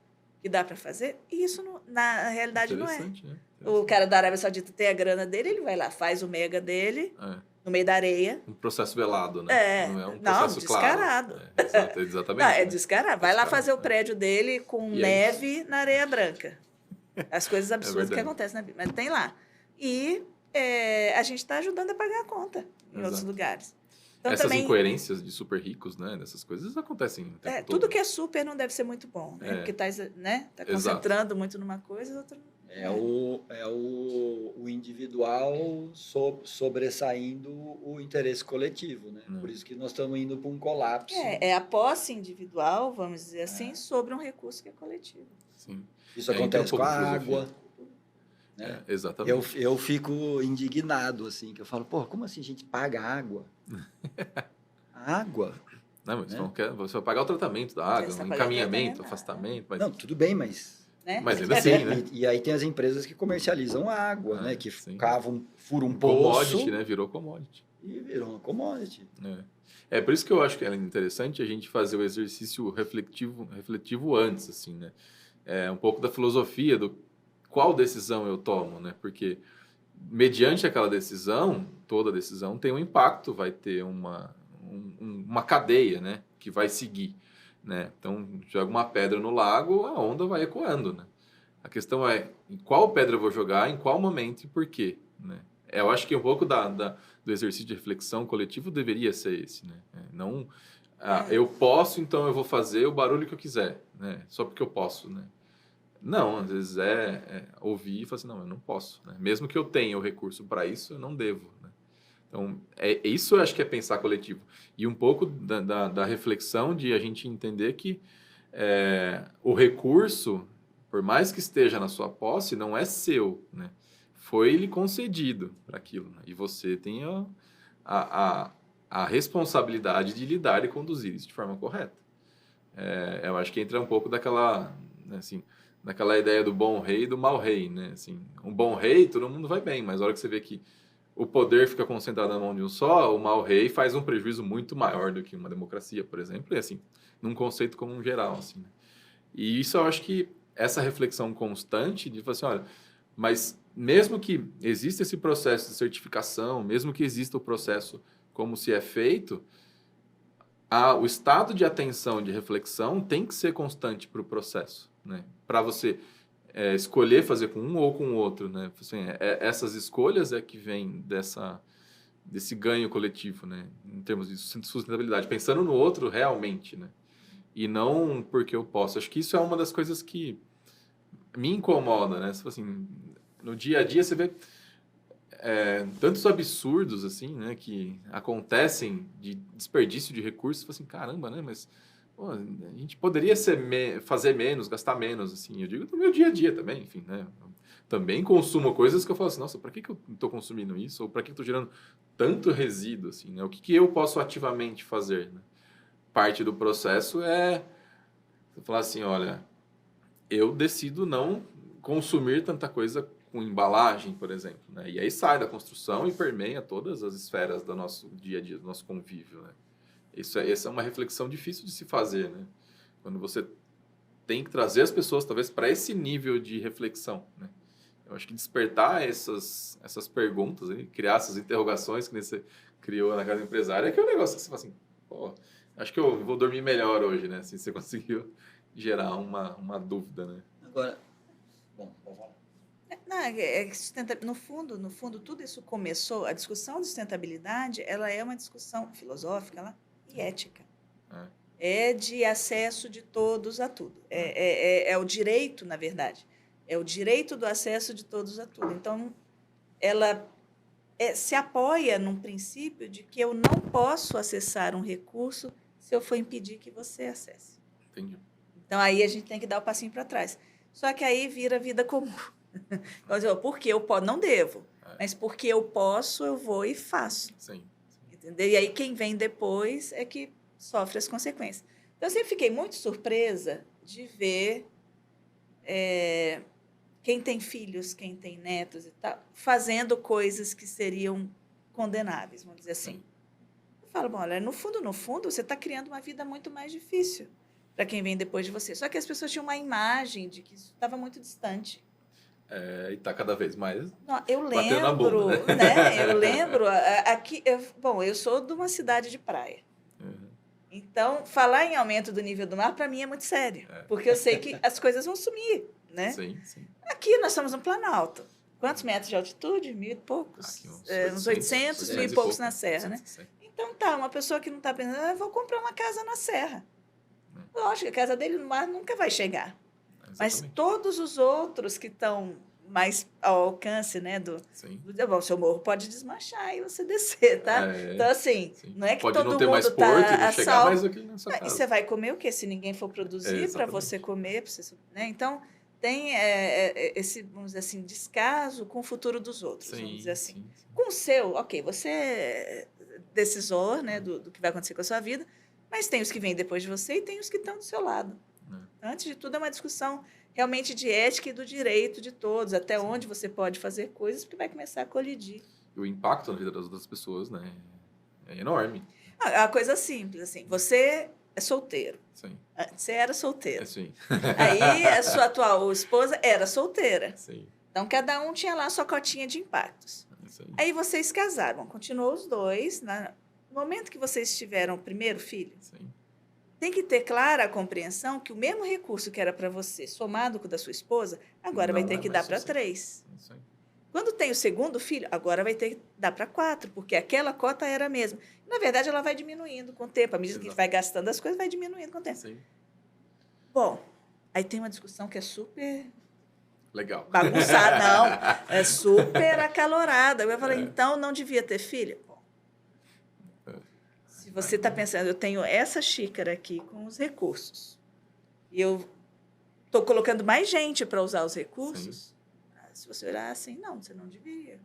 que dá para fazer? E isso, na realidade, não é. Interessante, né? O cara da Arábia Saudita tem a grana dele, ele vai lá, faz o mega dele, no meio da areia. Um processo velado, né? Não é um processo descarado. claro. Exatamente. Não, é né? descarado. Vai lá fazer o prédio dele com neve na areia branca. As coisas absurdas que acontecem na vida. Mas tem lá. E a gente está ajudando a pagar a conta em outros lugares. Então, essas também, incoerências de super ricos, né? Dessas coisas acontecem o tempo todo. tudo que é super não deve ser muito bom, né? Porque está concentrando muito numa coisa, outra não. É o individual sobressaindo o interesse coletivo, né? Por isso que nós estamos indo para um colapso. É a posse individual, vamos dizer assim, sobre um recurso que é coletivo. Sim. Isso acontece com a água. Né? Exatamente. Eu fico indignado, assim, que eu falo, pô, como assim a gente paga água? A água? Não, mas você vai pagar o tratamento da água, o encaminhamento, afastamento. Mas... Não, tudo bem, mas... Né? Mas ainda assim, né? E aí tem as empresas que comercializam água, né? Que furam um commodity, poço. né? Virou commodity. E virou uma commodity. É por isso que eu acho que é interessante a gente fazer o exercício refletivo antes, assim, né? Um pouco da filosofia do qual decisão eu tomo, né? Porque mediante aquela decisão, toda decisão tem um impacto, vai ter uma cadeia, né? Que vai seguir. Né? Então, joga uma pedra no lago, a onda vai ecoando. Né? A questão é em qual pedra eu vou jogar, em qual momento e por quê. Né? Eu acho que um pouco do exercício de reflexão coletivo deveria ser esse. Né? Não, eu posso, então eu vou fazer o barulho que eu quiser, né? Só porque eu posso. Né? Não, às vezes ouvir e falar assim, não, eu não posso. Né? Mesmo que eu tenha o recurso para isso, eu não devo. Né? Então, isso eu acho que é pensar coletivo. E um pouco da reflexão de a gente entender que o recurso, por mais que esteja na sua posse, não é seu, né? Foi lhe concedido para aquilo. Né? E você tem a responsabilidade de lidar e conduzir isso de forma correta. Eu acho que entra um pouco daquela, né, assim, daquela ideia do bom rei e do mau rei. Né? Assim, um bom rei, todo mundo vai bem, mas a hora que você vê que o poder fica concentrado na mão de um só, o mau rei faz um prejuízo muito maior do que uma democracia, por exemplo, e assim, num conceito como um geral, assim. Né? E isso eu acho que essa reflexão constante de falar assim, olha, mas mesmo que exista esse processo de certificação, mesmo que exista o processo como se é feito, o estado de atenção, de reflexão tem que ser constante para o processo, né? Para você escolher fazer com um ou com o outro, né? Assim, essas escolhas que vêm desse ganho coletivo, né? Em termos de sustentabilidade, pensando no outro realmente, né? E não porque eu posso. Acho que isso é uma das coisas que me incomoda, né? Assim, no dia a dia você vê tantos absurdos assim, né? Que acontecem de desperdício de recursos. Você fala assim, caramba, né? Mas pô, a gente poderia fazer menos, gastar menos, assim. Eu digo no meu dia a dia também, enfim, né? Também consumo coisas que eu falo assim, nossa, para que eu estou consumindo isso? Ou para que eu estou gerando tanto resíduo, assim, né? O que eu posso ativamente fazer, né? Parte do processo é você falar assim, olha, eu decido não consumir tanta coisa com embalagem, por exemplo, né? E aí sai da construção e permeia todas as esferas do nosso dia a dia, do nosso convívio, né? Essa é uma reflexão difícil de se fazer, né? Quando você tem que trazer as pessoas, talvez, para esse nível de reflexão, né? Eu acho que despertar essas perguntas, criar essas interrogações que você criou na casa empresária, é que é um negócio que você fala assim, pô, acho que eu vou dormir melhor hoje, né? Assim, você conseguiu gerar uma dúvida, né? Agora, bom, vamos falar. No fundo, tudo isso começou, a discussão de sustentabilidade, ela é uma discussão filosófica e ética. É de acesso de todos a tudo. É o direito, na verdade. É o direito do acesso de todos a tudo. Então, ela se apoia num princípio de que eu não posso acessar um recurso se eu for impedir que você acesse. Entendi. Então, aí a gente tem que dar o passinho para trás. Só que aí vira vida comum. Porque eu posso, não devo, mas porque eu posso, eu vou e faço. Sim. Entendeu? E aí quem vem depois é que sofre as consequências. Então, eu sempre fiquei muito surpresa de ver quem tem filhos, quem tem netos e tal, fazendo coisas que seriam condenáveis, vamos dizer assim. falo, bom, olha, no fundo, você está criando uma vida muito mais difícil para quem vem depois de você. Só que as pessoas tinham uma imagem de que isso estava muito distante. E tá cada vez mais Não, eu batendo na lembro, bunda, né? Eu lembro, aqui, bom, eu sou de uma cidade de praia. Uhum. Então, falar em aumento do nível do mar, para mim, é muito sério. Porque eu sei que as coisas vão sumir, né? Sim, sim. Aqui nós estamos no Planalto. Quantos metros de altitude? 1.000 e poucos. Aqui Uns 800, 1.000 e poucos na serra, né? 800. Então, tá, uma pessoa que não está pensando, eu vou comprar uma casa na serra. Lógico, a casa dele no mar nunca vai chegar. Mas Exatamente. todos os outros que estão mais ao alcance, né, Sim. bom, o seu morro pode desmanchar e você descer, tá? Então, assim, Sim. não é que pode todo não ter mais mundo porto e tá não a chegar salvo. mais do que na sua E casa. você vai comer o quê? Se ninguém for produzir para Exatamente. você comer, pra você, né? Então, tem esse, vamos dizer assim, descaso com o futuro dos outros, vamos dizer assim. Sim. Com o seu, ok, você é decisor, né, do que vai acontecer com a sua vida, mas tem os que vêm depois de você e tem os que estão do seu lado. Antes de tudo, é uma discussão realmente de ética e do direito de todos, até onde você pode fazer coisas, porque vai começar a colidir. E o impacto na vida das outras pessoas, né, é enorme. É uma coisa simples, assim, você é solteiro. Sim. Você era solteiro. Sim. Aí, a sua atual esposa era solteira. Sim. Então, cada um tinha lá a sua cotinha de impactos. Isso Aí, vocês casaram. Continuou os dois. No momento que vocês tiveram o primeiro filho, Sim. tem que ter clara a compreensão que o mesmo recurso que era para você, somado com o da sua esposa, agora vai Não ter é que mais dar para suficiente. 3. Isso aí. Quando tem o segundo filho, agora vai ter que dar para 4, porque aquela cota era a mesma. Na verdade, ela vai diminuindo com o tempo. À medida que a gente vai gastando as coisas, vai diminuindo com o tempo. Sim. Bom, aí tem uma discussão que é super Legal. bagunçada, não. É super acalorada. Eu falei, então não devia ter filho? Bom, se você está pensando, eu tenho essa xícara aqui com os recursos, e eu estou colocando mais gente para usar os recursos, se você olhar assim, não, você não devia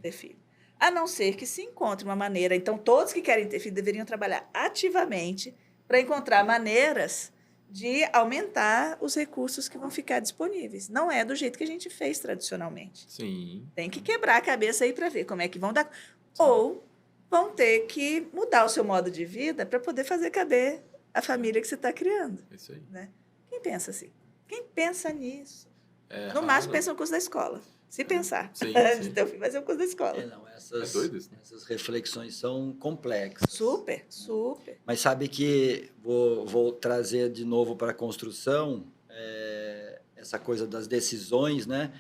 ter filho. A não ser que se encontre uma maneira. Então, todos que querem ter filho deveriam trabalhar ativamente para encontrar maneiras de aumentar os recursos que vão ficar disponíveis. Não é do jeito que a gente fez tradicionalmente. Sim. Tem que quebrar a cabeça aí para ver como é que vão dar. Ou vão ter que mudar o seu modo de vida para poder fazer caber a família que você está criando. Isso aí. Né? Quem pensa assim? Quem pensa nisso? É No máximo, raro. pensa no curso da escola. Se pensar. Sim, sim. Teu filho vai ser o curso da escola. Não, É doido isso, né? essas reflexões são complexas. Super, super. Mas sabe que vou trazer de novo para a construção essa coisa das decisões, né?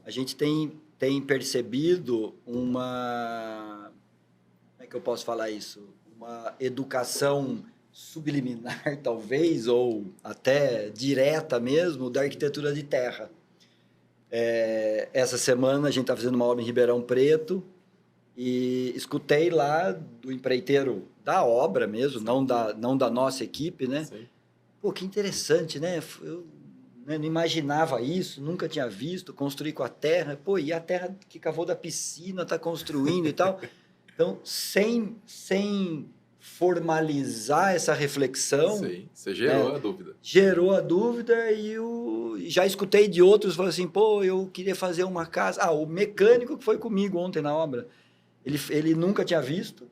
A gente tem percebido uma... Como é que eu posso falar isso? Uma educação subliminar, talvez, ou até direta mesmo, da arquitetura de terra. Essa semana a gente está fazendo uma obra em Ribeirão Preto e escutei lá do empreiteiro da obra mesmo, não da nossa equipe, né? Sim. Pô, que interessante, né? Eu não imaginava isso, nunca tinha visto, construir com a terra. Pô, e a terra que cavou da piscina está construindo e tal. Então, sem formalizar essa reflexão... Sim. Você gerou a dúvida. Gerou a dúvida e já escutei de outros, falou assim, pô, eu queria fazer uma casa... o mecânico que foi comigo ontem na obra, ele nunca tinha visto.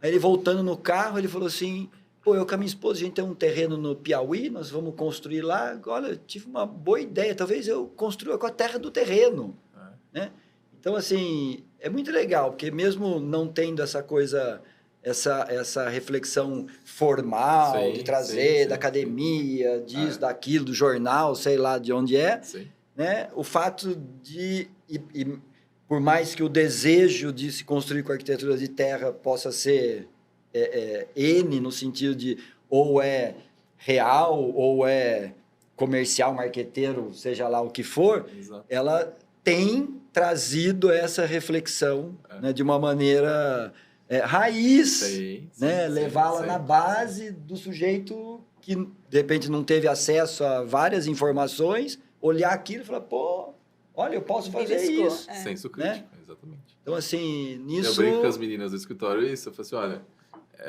Aí ele voltando no carro, ele falou assim, pô, eu com a minha esposa, a gente tem um terreno no Piauí, nós vamos construir lá. Olha, eu tive uma boa ideia, talvez eu construa com a terra do terreno. Né? Então, assim, é muito legal, porque mesmo não tendo essa coisa... Essa reflexão formal, Sim, de trazer sim, da academia, disso, daquilo, do jornal, sei lá de onde é, Sim. né? O fato de, por mais que o desejo de se construir com arquitetura de terra possa ser N, no sentido de ou é real, ou é comercial, marqueteiro, seja lá o que for, Exato. ela tem trazido essa reflexão, né, de uma maneira... raiz, Sim, né? sim, Levá-la sim, na base do sujeito que, de repente, não teve acesso a várias informações, olhar aquilo e falar, pô, olha, eu posso fazer Beliscou. isso. Senso crítico, exatamente. Então, assim, Eu nisso... brinco com as meninas do escritório isso, eu falo assim, olha,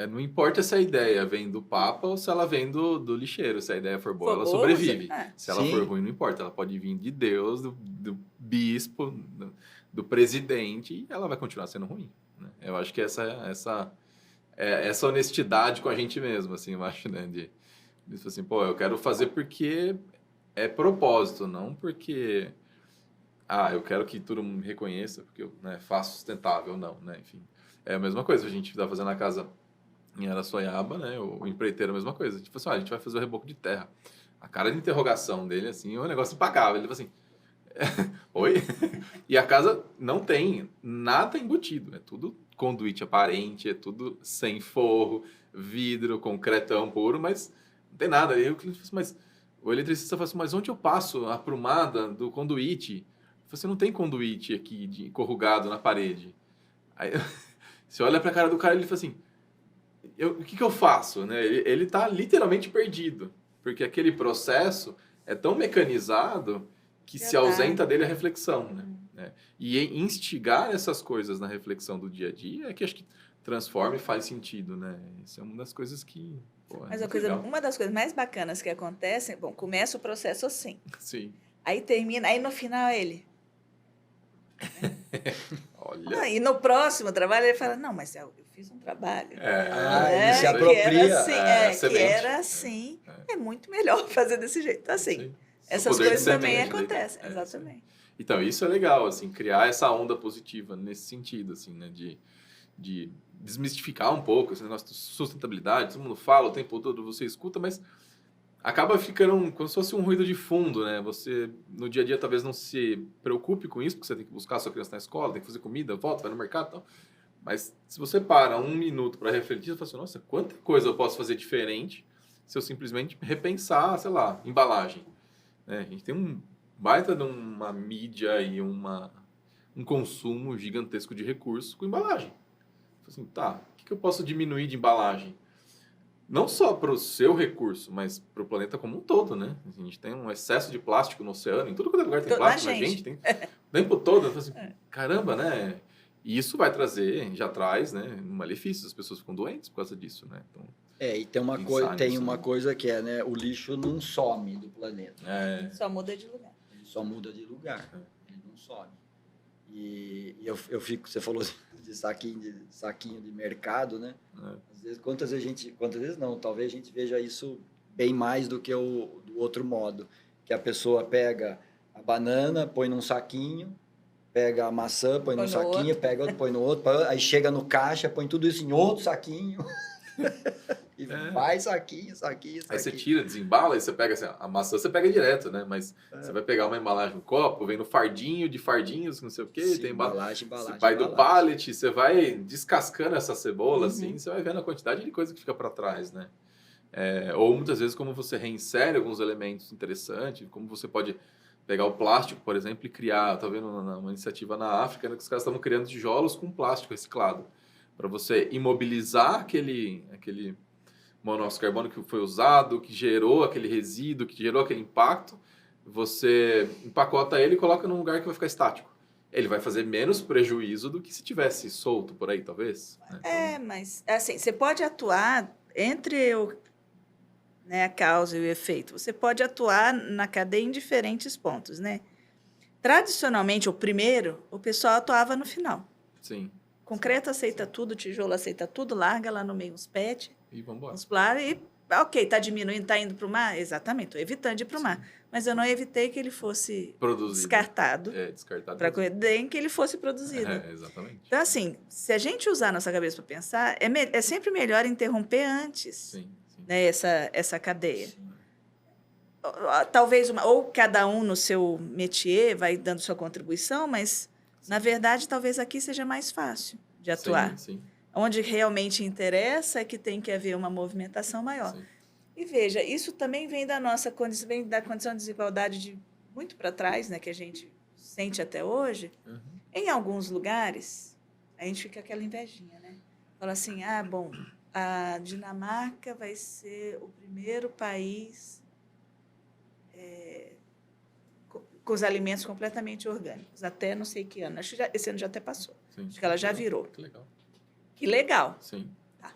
não importa se a ideia vem do Papa ou se ela vem do lixeiro, se a ideia for boa, ela sobrevive. Se ela for ruim, não importa, ela pode vir de Deus, do bispo, do presidente, e ela vai continuar sendo ruim. Eu acho que essa essa honestidade com a gente mesmo, assim, eu acho, né? De assim, pô, eu quero fazer porque é propósito, não porque eu quero que todo mundo me reconheça, porque eu, né, faço sustentável, não, né? Enfim, é a mesma coisa, a gente tá fazendo a casa em Araçoiaba, né? O empreiteiro, a mesma coisa. Tipo assim, a gente vai fazer o reboco de terra. A cara de interrogação dele, assim, é um negócio impagável. Ele falou assim, oi? E a casa não tem nada embutido, é tudo conduíte aparente, é tudo sem forro, vidro, concretão puro, mas não tem nada. Aí o cliente falou assim, mas o eletricista falou assim, mas onde eu passo a aprumada do conduíte? Você não tem conduíte aqui de corrugado na parede. Aí você olha pra cara do cara e ele fala assim, o que eu faço? Né? Ele tá literalmente perdido, porque aquele processo é tão mecanizado que se ausenta dele a reflexão, né? E instigar essas coisas na reflexão do dia a dia é que acho que transforma e faz sentido, né? Isso é uma das coisas que... Pô, Mas uma das coisas mais bacanas que acontecem, bom, começa o processo assim. Sim. Aí termina, aí no final ele... Olha... e no próximo trabalho ele fala, não, mas eu fiz um trabalho. Ele se apropria. Que era assim. É muito melhor fazer desse jeito. Então, assim, essas coisas também acontecem. Exatamente. Então, isso é legal, assim, criar essa onda positiva nesse sentido, assim, né? De desmistificar um pouco esse negócio de sustentabilidade. Todo mundo fala o tempo todo, você escuta, mas acaba ficando como se fosse um ruído de fundo, né? Você, no dia a dia, talvez não se preocupe com isso, porque você tem que buscar a sua criança na escola, tem que fazer comida, volta, vai no mercado e tal. Mas se você para um minuto para refletir, você fala assim, nossa, quanta coisa eu posso fazer diferente se eu simplesmente repensar, sei lá, embalagem. A gente tem um baita de uma mídia e um consumo gigantesco de recursos com embalagem. Assim, tá, o que eu posso diminuir de embalagem? Não só para o seu recurso, mas para o planeta como um todo, né? A gente tem um excesso de plástico no oceano, em tudo quanto é lugar tem plástico, a gente tem o tempo todo. Assim, caramba, né? E isso vai trazer, já traz, né, um malefício, as pessoas ficam doentes por causa disso, né? Então, e tem uma coisa que é, né, o lixo não some do planeta. Só muda de lugar. Ele só muda de lugar, ele não some. E eu fico, você falou de saquinho de mercado, né? Às vezes, quantas vezes não, talvez a gente veja isso bem mais do que do outro modo, que a pessoa pega a banana, põe num saquinho, pega a maçã, põe num saquinho, pega outro, põe no outro, aí chega no caixa, põe tudo isso em outro saquinho. E vai saquinho. Aí você tira, desembala, e você pega assim, a maçã você pega direto, né? Mas você vai pegar uma embalagem, um copo, vem no fardinho de fardinhos, não sei o quê, sim, tem embalagem. Você vai do pallet, você vai descascando essa cebola, assim, você vai vendo a quantidade de coisa que fica para trás, né? Ou muitas vezes como você reinsere alguns elementos interessantes, como você pode pegar o plástico, por exemplo, e criar, tá vendo uma iniciativa na África, né, que os caras estavam criando tijolos com plástico reciclado, para você imobilizar aquele monóxido de carbono que foi usado, que gerou aquele resíduo, que gerou aquele impacto, você empacota ele e coloca num lugar que vai ficar estático. Ele vai fazer menos prejuízo do que se tivesse solto por aí, talvez. Né? Então... mas assim, você pode atuar entre a causa e o efeito. Você pode atuar na cadeia em diferentes pontos, né? Tradicionalmente, o primeiro, o pessoal atuava no final. Sim. Concreto aceita tudo, tijolo aceita tudo, larga lá no meio uns PET, e vamos embora. uns plástico, e ok, está diminuindo, está indo para o mar? Exatamente, estou evitando de ir para o mar. Mas eu não evitei que ele fosse descartado. Descartado. Nem que ele fosse produzido. Exatamente. Então, assim, se a gente usar a nossa cabeça para pensar, é sempre melhor interromper antes. Sim. Né, essa cadeia. Sim. Talvez ou cada um no seu métier vai dando sua contribuição, mas na verdade talvez aqui seja mais fácil de atuar. Sim. Onde realmente interessa é que tem que haver uma movimentação maior. Sim. E veja, isso também vem da nossa condição, da condição de desigualdade de muito para trás, né, que a gente sente até hoje. Uhum. Em alguns lugares a gente fica aquela invejinha, né? Fala assim, bom, a Dinamarca vai ser o primeiro país com os alimentos completamente orgânicos, até não sei que ano. Acho que esse ano já até passou. Sim, acho que ela já virou. Que legal. Que legal. Sim. Tá.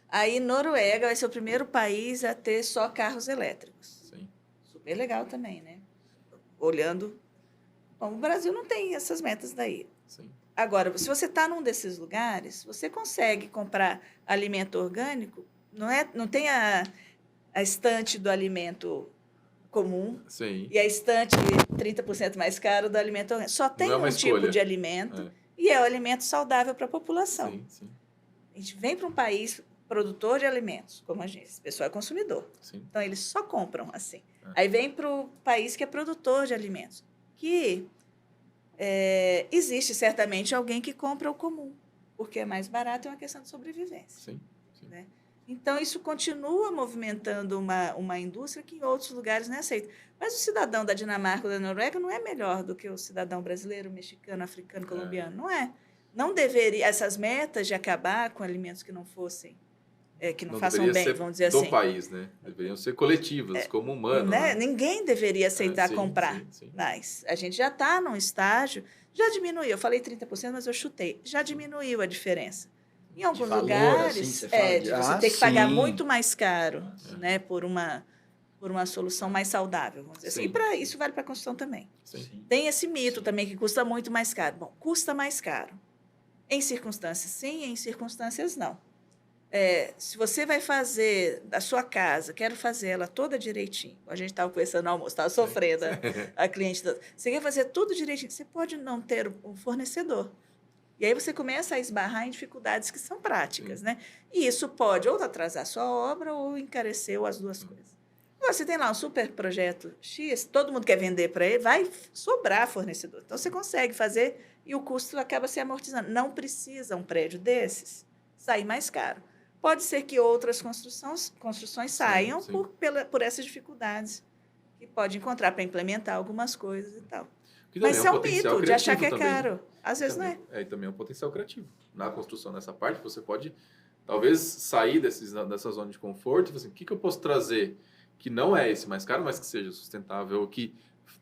Aí, Noruega vai ser o primeiro país a ter só carros elétricos. Sim. Super legal também, né? Olhando... Bom, o Brasil não tem essas metas daí. Sim. Agora, se você está num desses lugares, você consegue comprar alimento orgânico, não tem a estante do alimento comum Sim. e a estante 30% mais caro do alimento orgânico. Só tem Não é uma um tipo escolha. de alimento É. e é o alimento saudável para a população. Sim, sim, A gente vem para um país produtor de alimentos, como a gente, esse pessoal é consumidor. sim. Então, eles só compram assim. É. Aí vem para o país que é produtor de alimentos, que existe certamente alguém que compra o comum, porque é mais barato, é uma questão de sobrevivência. Sim, sim. Né? Então, isso continua movimentando uma indústria que em outros lugares não é aceita. Mas o cidadão da Dinamarca ou da Noruega não é melhor do que o cidadão brasileiro, mexicano, africano, colombiano. Não é. Não deveria, essas metas de acabar com alimentos que não fossem, que não façam deveria bem, ser vamos dizer do assim. país, né? Deveriam ser coletivas, como humano, Né? né? Ninguém deveria aceitar sim, comprar. sim. Mas a gente já está num estágio, já diminuiu. Eu falei 30%, mas eu chutei. Já diminuiu a diferença. Em alguns valor, lugares, assim, você fala de você ter que sim. pagar muito mais caro, Sim. né, por uma solução mais saudável, vamos dizer assim. Sim. E para isso vale para a construção também. Sim. Tem esse mito também que custa muito mais caro. Bom, custa mais caro. Em circunstâncias sim, em circunstâncias não. Se você vai fazer da sua casa, quero fazer ela toda direitinho. A gente estava conversando no almoço, estava sofrendo a cliente. Você quer fazer tudo direitinho, você pode não ter um fornecedor. E aí você começa a esbarrar em dificuldades que são práticas, né? E isso pode ou atrasar a sua obra ou encarecer ou as duas coisas. Agora, você tem lá um super projeto X, todo mundo quer vender para ele, vai sobrar fornecedor. Então, você consegue fazer e o custo acaba se amortizando. Não precisa um prédio desses sair mais caro. Pode ser que outras construções saiam sim. por essas dificuldades que pode encontrar para implementar algumas coisas e tal. Que Mas isso é um potencial mito de achar que é criativo também, né? caro. Às vezes não é. E também é um potencial criativo. Na construção, nessa parte, você pode, talvez, sair dessa zona de conforto e falar assim, o que eu posso trazer que não é esse mais caro, mas que seja sustentável, que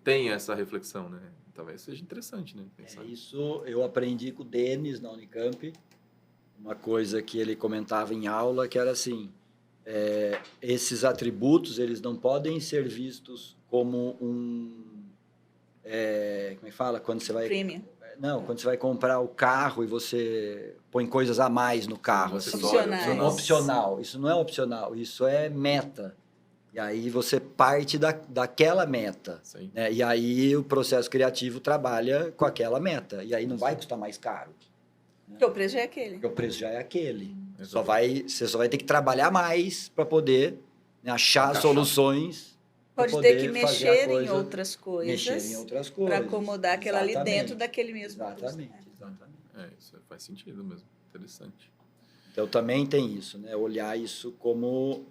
tenha essa reflexão, né? Talvez seja interessante, né? Pensar. Isso eu aprendi com o Denis na Unicamp, uma coisa que ele comentava em aula, que era assim, esses atributos, eles não podem ser vistos como como é que fala? Quando você vai... Premium. Não, quando você vai comprar o carro e você põe coisas a mais no carro. Assim, Opcionais. Opcional. Isso não é opcional, isso é meta. E aí você parte daquela meta. Né? E aí o processo criativo trabalha com aquela meta. E aí não vai custar mais caro. Né? Porque o preço já é aquele. Porque o preço já é aquele. Você só vai ter que trabalhar mais para poder, né, achar soluções. Pode ter que mexer em outras coisas. Para acomodar aquela ali dentro daquele mesmo custo. Exatamente. Isso faz sentido mesmo. Interessante. Então, também tem isso, né? Olhar isso como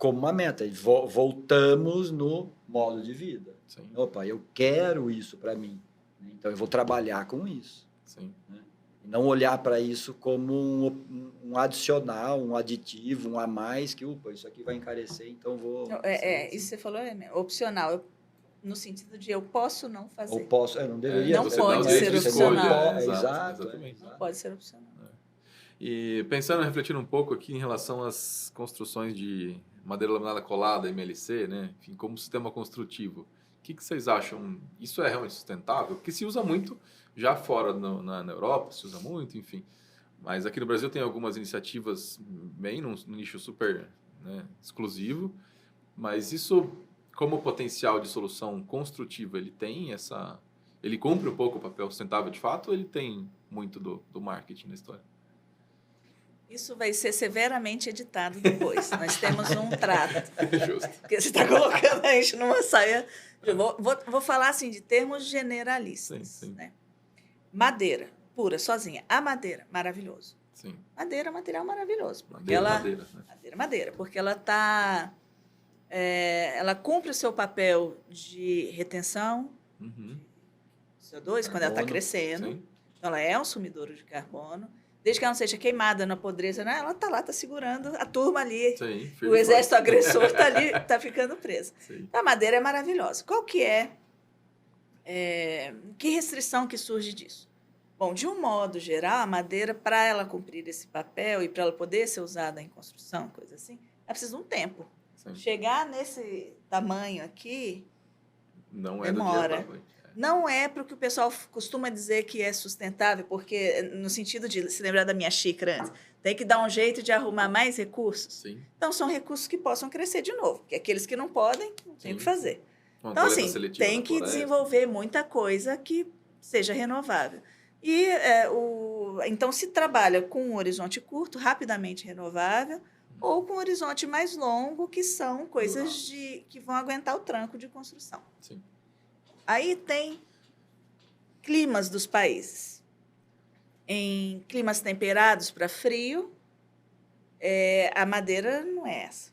uma meta. Voltamos no modo de vida. Sim. Opa, eu quero isso para mim. Então, eu vou trabalhar com isso. Sim. Né? E não olhar para isso como um adicional, um aditivo, um a mais, que, isso aqui vai encarecer, então vou... Isso você falou opcional. No sentido de eu posso não fazer. Ou posso, não deveria. Não pode ser opcional. Exatamente. Não pode ser opcional. E pensando, refletindo um pouco aqui em relação às construções de madeira laminada colada, MLC, né? Enfim, como sistema construtivo, o que vocês acham? Isso é realmente sustentável? Porque se usa muito, já fora na Europa se usa muito, enfim. Mas aqui no Brasil tem algumas iniciativas bem num nicho super, né, exclusivo. Mas isso, como potencial de solução construtiva, ele tem essa... Ele cumpre um pouco o papel sustentável de fato ou ele tem muito do marketing na história? Isso vai ser severamente editado depois. Nós temos um trato. Justo. Porque você está colocando a gente numa saia... Vou falar assim de termos generalistas. Sim. Né? Madeira, pura, sozinha. A madeira, maravilhoso. Sim. Madeira é um material maravilhoso. Madeira. Porque ela está... ela cumpre o seu papel de retenção de CO2 quando ela está crescendo. Sim. Então, ela é um sumidouro de carbono. Desde que ela não seja queimada na podreza, né? Ela está lá, está segurando a turma ali. Sim, o exército agressor está ali, está ficando preso. Sim. A madeira é maravilhosa. Qual que que restrição que surge disso? Bom, de um modo geral, a madeira, para ela cumprir esse papel e para ela poder ser usada em construção, coisa assim, ela precisa de um tempo. Sim. Chegar nesse tamanho aqui não demora. Do dia pra noite. Não é para o que o pessoal costuma dizer que é sustentável, porque no sentido de se lembrar da minha xícara antes, tem que dar um jeito de arrumar mais recursos. Sim. Então, são recursos que possam crescer de novo, porque aqueles que não podem, não tem o que fazer. Uma Então, coleta assim, seletiva tem na que floresta. desenvolver muita coisa que seja renovável. E então se trabalha com um horizonte curto, rapidamente renovável, ou com um horizonte mais longo, que são coisas que vão aguentar o tranco de construção. Sim. Aí tem climas dos países. Em climas temperados para frio, a madeira não é essa.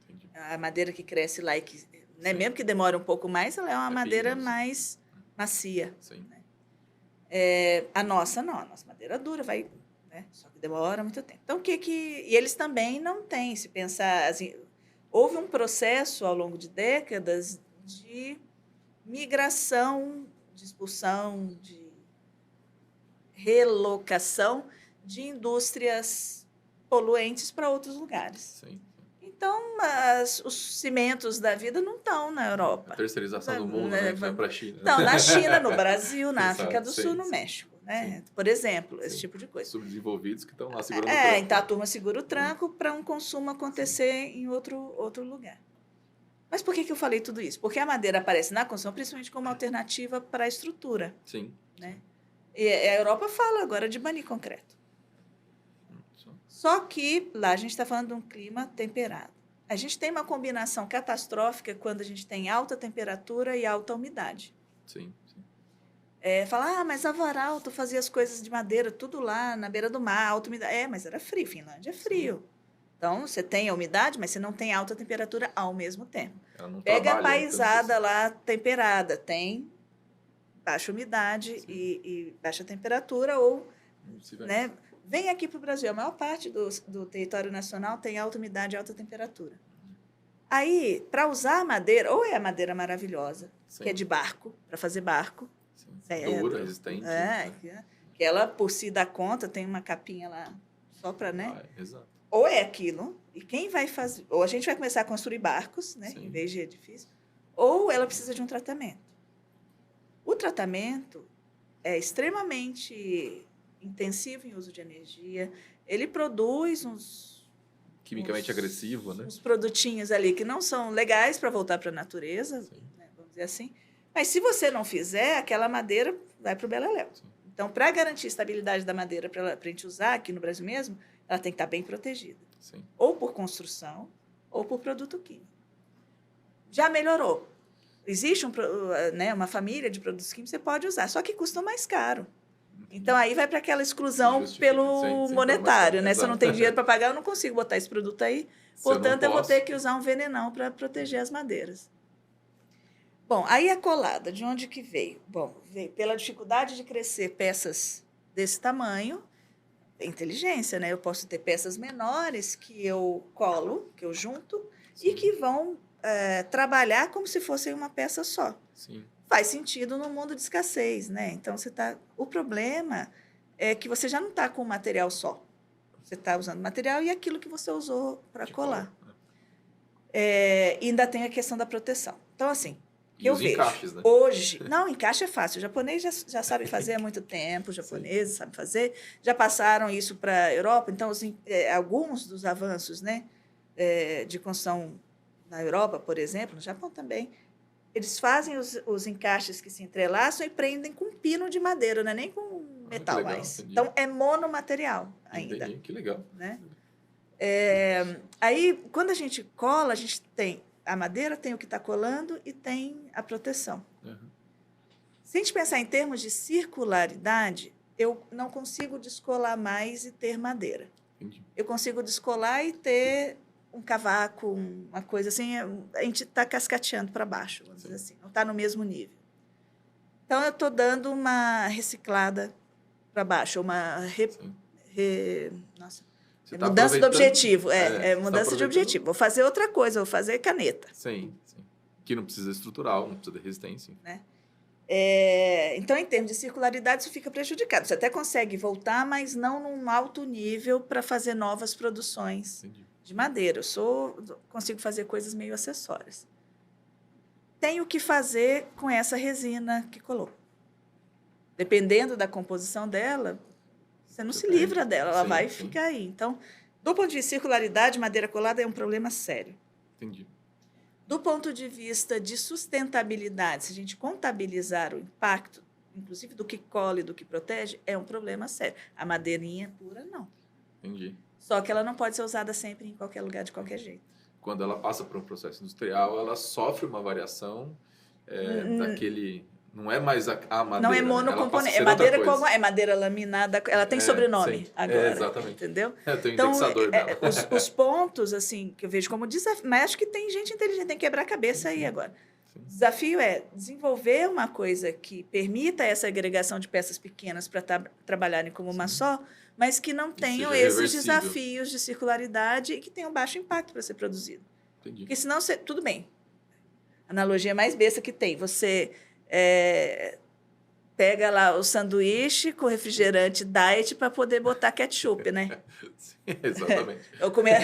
Entendi. A madeira que cresce lá, e que, né, mesmo que demore um pouco mais, ela é uma madeira firme, mais macia. Sim. A nossa não, a nossa madeira dura, vai, né, só que demora muito tempo. Então, e eles também não têm, se pensar, assim, houve um processo ao longo de décadas de migração, de expulsão, de relocação de indústrias poluentes para outros lugares. Sim. Então, os cimentos da vida não estão na Europa. A terceirização do mundo, né, que vai para a China. Não, na China, no Brasil, na Exato, África do sim, Sul, no sim. México, né? Sim. Por exemplo, esse Sim. tipo de coisa. Subdesenvolvidos que estão lá segurando o tranco. Então a turma segura o tranco para um consumo acontecer em outro lugar. Mas por que eu falei tudo isso? Porque a madeira aparece na construção principalmente como alternativa para a estrutura. Sim. Né? E a Europa fala agora de banir concreto. Só que lá a gente está falando de um clima temperado. A gente tem uma combinação catastrófica quando a gente tem alta temperatura e alta umidade. Sim. Fala, mas Avaralto fazia as coisas de madeira, tudo lá na beira do mar, alta umidade. Mas era frio, Finlândia é frio. Sim. Então, você tem a umidade, mas você não tem alta temperatura ao mesmo tempo. Pega a paisada lá temperada, tem baixa umidade e baixa temperatura, ou né, vem aqui para o Brasil. A maior parte do território nacional tem alta umidade e alta temperatura. Aí, para usar a madeira, ou é a madeira maravilhosa, que é de barco, para fazer barco. Dura, resistente. Que ela, por si, dá conta, tem uma capinha lá só para, né? Exato. Ou é aquilo, e quem vai fazer... Ou a gente vai começar a construir barcos, né? Sim. Em vez de edifícios, ou ela precisa de um tratamento. O tratamento é extremamente intensivo em uso de energia, ele produz quimicamente agressivo, né? Uns produtinhos ali que não são legais para voltar para a natureza, né, vamos dizer assim. Mas se você não fizer, aquela madeira vai para o beleléu. Então, para garantir a estabilidade da madeira para a gente usar aqui no Brasil mesmo, ela tem que estar bem protegida. Sim. Ou por construção, ou por produto químico. Já melhorou. Existe uma família de produtos químicos que você pode usar, só que custam mais caro. Então, aí vai para aquela exclusão pelo monetário, né? Se eu não tenho dinheiro para pagar, eu não consigo botar esse produto aí. Portanto, eu vou ter que usar um venenão para proteger as madeiras. Bom, aí a colada, de onde que veio? Bom, veio pela dificuldade de crescer peças desse tamanho, inteligência, né? Eu posso ter peças menores que eu colo, que eu junto, sim, e que vão trabalhar como se fossem uma peça só. Sim. Faz sentido no mundo de escassez, né? Então, o problema é que você já não está com um material só. Você está usando material e aquilo que você usou para colar. E ainda tem a questão da proteção. Então, assim, eu vejo encaixes, né? Hoje... Não, encaixe é fácil. O japonês já sabe fazer há muito tempo, os japoneses sabem fazer, já passaram isso para a Europa. Então, assim, alguns dos avanços, né, de construção na Europa, por exemplo, no Japão também, eles fazem os encaixes que se entrelaçam e prendem com pino de madeira, não é nem com metal legal, mais. entendi. Então, é monomaterial ainda. Entendi, que legal. Né? Aí, quando a gente cola, a gente tem a madeira, tem o que está colando e tem a proteção. Uhum. Se a gente pensar em termos de circularidade, eu não consigo descolar mais e ter madeira. Entendi. Eu consigo descolar e ter um cavaco, uma coisa assim, a gente está cascateando para baixo, vamos dizer assim, não está no mesmo nível. Então, eu estou dando uma reciclada para baixo, uma mudança de objetivo. Mudança de objetivo. Vou fazer outra coisa, vou fazer caneta. Sim. Que não precisa estrutural, não precisa de resistência. Né? Então, em termos de circularidade, isso fica prejudicado. Você até consegue voltar, mas não num alto nível para fazer novas produções. Entendi. De madeira. Eu consigo fazer coisas meio acessórias. tem o que fazer com essa resina que colou. Dependendo da composição dela, você não se livra dela, ela Sim, vai sim. ficar aí. Então, do ponto de vista de circularidade, madeira colada é um problema sério. Entendi. Do ponto de vista de sustentabilidade, se a gente contabilizar o impacto, inclusive do que cola e do que protege, é um problema sério. A madeirinha pura, não. Entendi. Só que ela não pode ser usada sempre em qualquer lugar, de qualquer jeito. Quando ela passa por um processo industrial, ela sofre uma variação daquele... Não é mais a madeira. Não é né? monocomponente, é Ela passa a ser madeira outra coisa. é madeira laminada, ela tem sobrenome sim. agora, Exatamente. entendeu? Tem o Então, indexador dela. os pontos, assim, que eu vejo como desafio, mas acho que tem gente inteligente, tem que quebrar a cabeça aí agora. Sim. O desafio é desenvolver uma coisa que permita essa agregação de peças pequenas para trabalharem como uma só, mas que não tenham seja esses reversível. desafios de circularidade e que tenham baixo impacto para ser produzido. Entendi. Porque senão, tudo bem. Analogia mais besta que tem. Você pega lá o sanduíche com refrigerante diet para poder botar ketchup, né? Sim, exatamente. Ou comer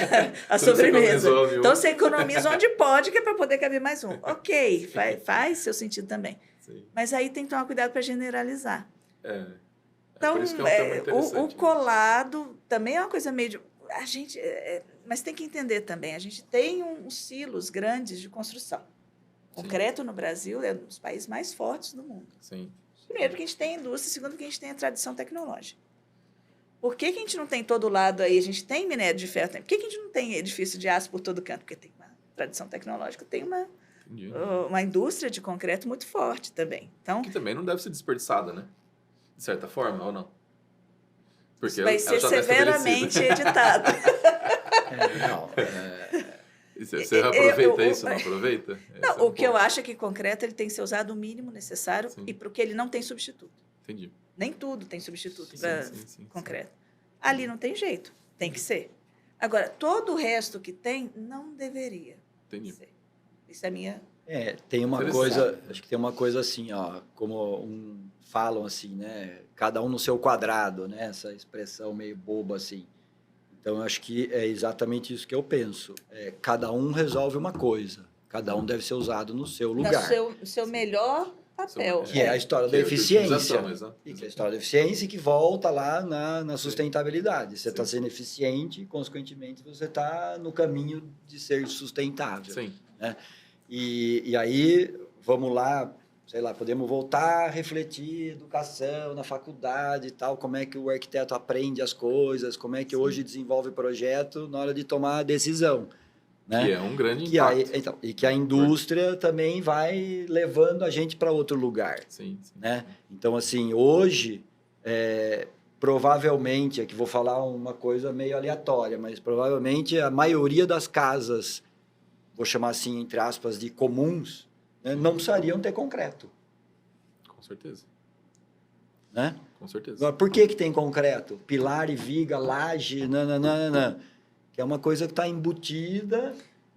a Você sobremesa. economizou em um. Então, você economiza onde pode, que é para poder caber mais um. Ok, faz seu sentido também. Sim. Mas aí tem que tomar cuidado para generalizar. Então, por isso que é um tema interessante. O colado também é uma coisa meio... A gente, mas tem que entender também, a gente tem uns silos grandes de construção. Concreto no Brasil é um dos países mais fortes do mundo. Sim. Primeiro, porque a gente tem a indústria, segundo, porque a gente tem a tradição tecnológica. Por que a gente não tem todo lado aí? A gente tem minério de ferro. Por que a gente não tem edifício de aço por todo canto? Porque tem uma tradição tecnológica, tem uma indústria de concreto muito forte também. Então, Que também não deve ser desperdiçada, né? De certa forma, ou não? Porque vai ela ser já tá severamente estabelecida. editado. Você aproveita isso, não aproveita? Não, Esse é um o que eu ponto. acho é que concreto ele tem que ser usado o mínimo necessário Sim. e porque ele não tem substituto. Entendi. Nem tudo tem substituto Sim, para sim. concreto. Ali não tem jeito, tem que ser. Agora, todo o resto que tem, não deveria Entendi. ser. Isso é a minha... Tem uma Interessante. coisa, acho que tem uma coisa assim, ó, como falam assim, né? Cada um no seu quadrado, né? Essa expressão meio boba assim. Então, eu acho que é exatamente isso que eu penso. Cada um resolve uma coisa. Cada um deve ser usado no seu lugar. No seu melhor papel. Que é a história Que da é a eficiência. utilização, exato. E que é a história da eficiência e que volta lá na sustentabilidade. Você está Sim. sendo eficiente, consequentemente, você está no caminho de ser sustentável. Sim. Né? E aí, vamos lá, sei lá, podemos voltar a refletir educação na faculdade e tal, como é que o arquiteto aprende as coisas, como é que hoje desenvolve projeto na hora de tomar a decisão. Né? Que é um grande Que aí, impacto. então, e que a indústria também vai levando a gente para outro lugar. Sim. Né? Então, assim, hoje, provavelmente, aqui vou falar uma coisa meio aleatória, mas provavelmente a maioria das casas, vou chamar assim, entre aspas, de comuns, né, não precisariam ter concreto. Com certeza. Né? Com certeza. Agora, por que tem concreto? Pilar e viga, laje, nananana, que é uma coisa que está embutida.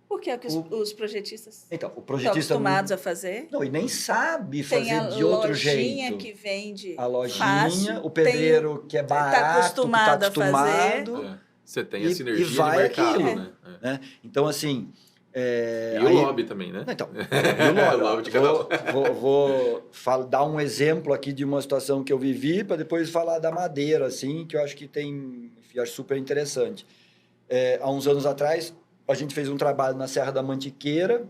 Porque é o que os projetistas Então, o estão projetista acostumados a fazer. não, e nem sabe fazer Tem a de outro lojinha jeito. que vende A lojinha, fácil, o pedreiro que é barato, tá acostumado que a está acostumado. Você tem a E sinergia de vai mercado, aquilo. né? Né? Então, assim... E aí- o lobby também, né? Então, e o Lobby de cada um. vou dar um exemplo aqui de uma situação que eu vivi para depois falar da madeira, assim, que eu acho que eu acho super interessante. Há uns anos atrás, a gente fez um trabalho na Serra da Mantiqueira,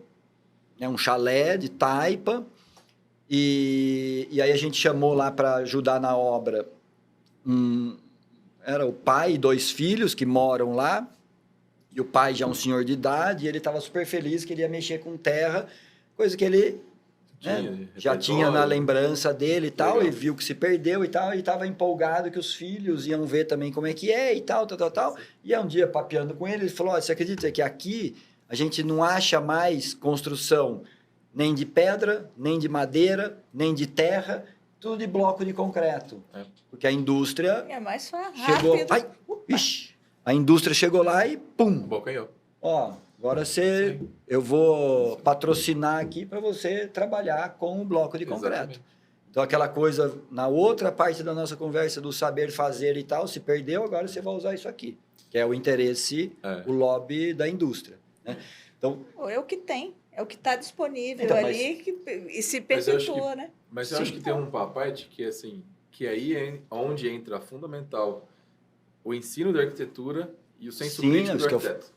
né, um chalé de taipa, e aí a gente chamou lá para ajudar na obra era o pai e 2 filhos que moram lá, e o pai já é um senhor de idade, e ele estava super feliz que ele ia mexer com terra, coisa que ele já tinha na lembrança dele e tal, Legal. e viu que se perdeu e tal, e estava empolgado que os filhos iam ver também como é que é e tal. E um dia, papeando com ele, ele falou, você acredita que aqui a gente não acha mais construção nem de pedra, nem de madeira, nem de terra, tudo de bloco de concreto. Porque a indústria É mais fácil. chegou... Rápido. Ai, ixi, a indústria chegou lá e pum! Bocanhou. Ó, agora eu vou patrocinar aqui para você trabalhar com o bloco de concreto. Exatamente. Então, aquela coisa, na outra parte da nossa conversa do saber fazer e tal, se perdeu, agora você vai usar isso aqui, que é o interesse, o lobby da indústria. Né? Então, É o que tem. É o que está disponível Então, ali e se perpetua, né? Mas eu acho que tem um papete que, assim, que aí é onde entra fundamental o ensino da arquitetura e o senso crítico do arquiteto.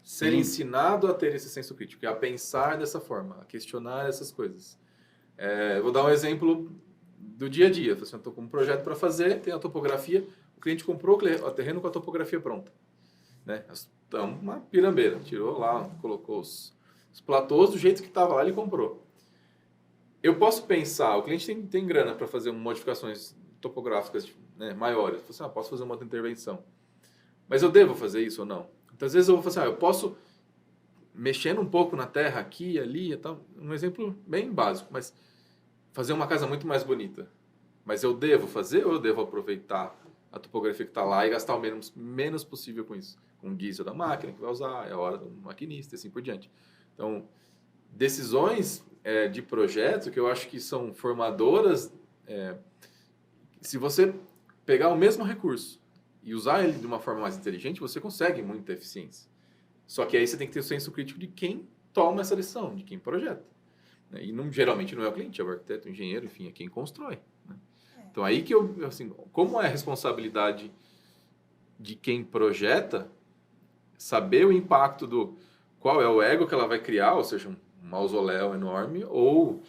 Ser ensinado a ter esse senso crítico, a pensar dessa forma, a questionar essas coisas. Vou dar um exemplo do dia a dia. Eu estou com um projeto para fazer, tem a topografia, o cliente comprou o terreno com a topografia pronta. Né? Então, uma pirambeira, tirou lá, colocou os platôs do jeito que estava lá, ele comprou. Eu posso pensar, o cliente tem grana para fazer modificações topográficas, né, maiores. Eu falo assim, posso fazer uma outra intervenção. Mas eu devo fazer isso ou não? Então, às vezes eu vou falar assim, eu posso mexendo um pouco na terra aqui e ali e tal. Um exemplo bem básico, mas fazer uma casa muito mais bonita. Mas eu devo fazer ou eu devo aproveitar a topografia que está lá e gastar o menos possível com isso? Com o diesel da máquina que vai usar, é a hora do maquinista e assim por diante. Então, decisões de projeto que eu acho que são formadoras. Se você pegar o mesmo recurso e usar ele de uma forma mais inteligente, você consegue muita eficiência. Só que aí você tem que ter o senso crítico de quem toma essa decisão, de quem projeta. E geralmente não é o cliente, é o arquiteto, o engenheiro, enfim, é quem constrói. Né? Então aí que assim, como é a responsabilidade de quem projeta, saber o impacto qual é o ego que ela vai criar, ou seja, um mausoléu enorme, ou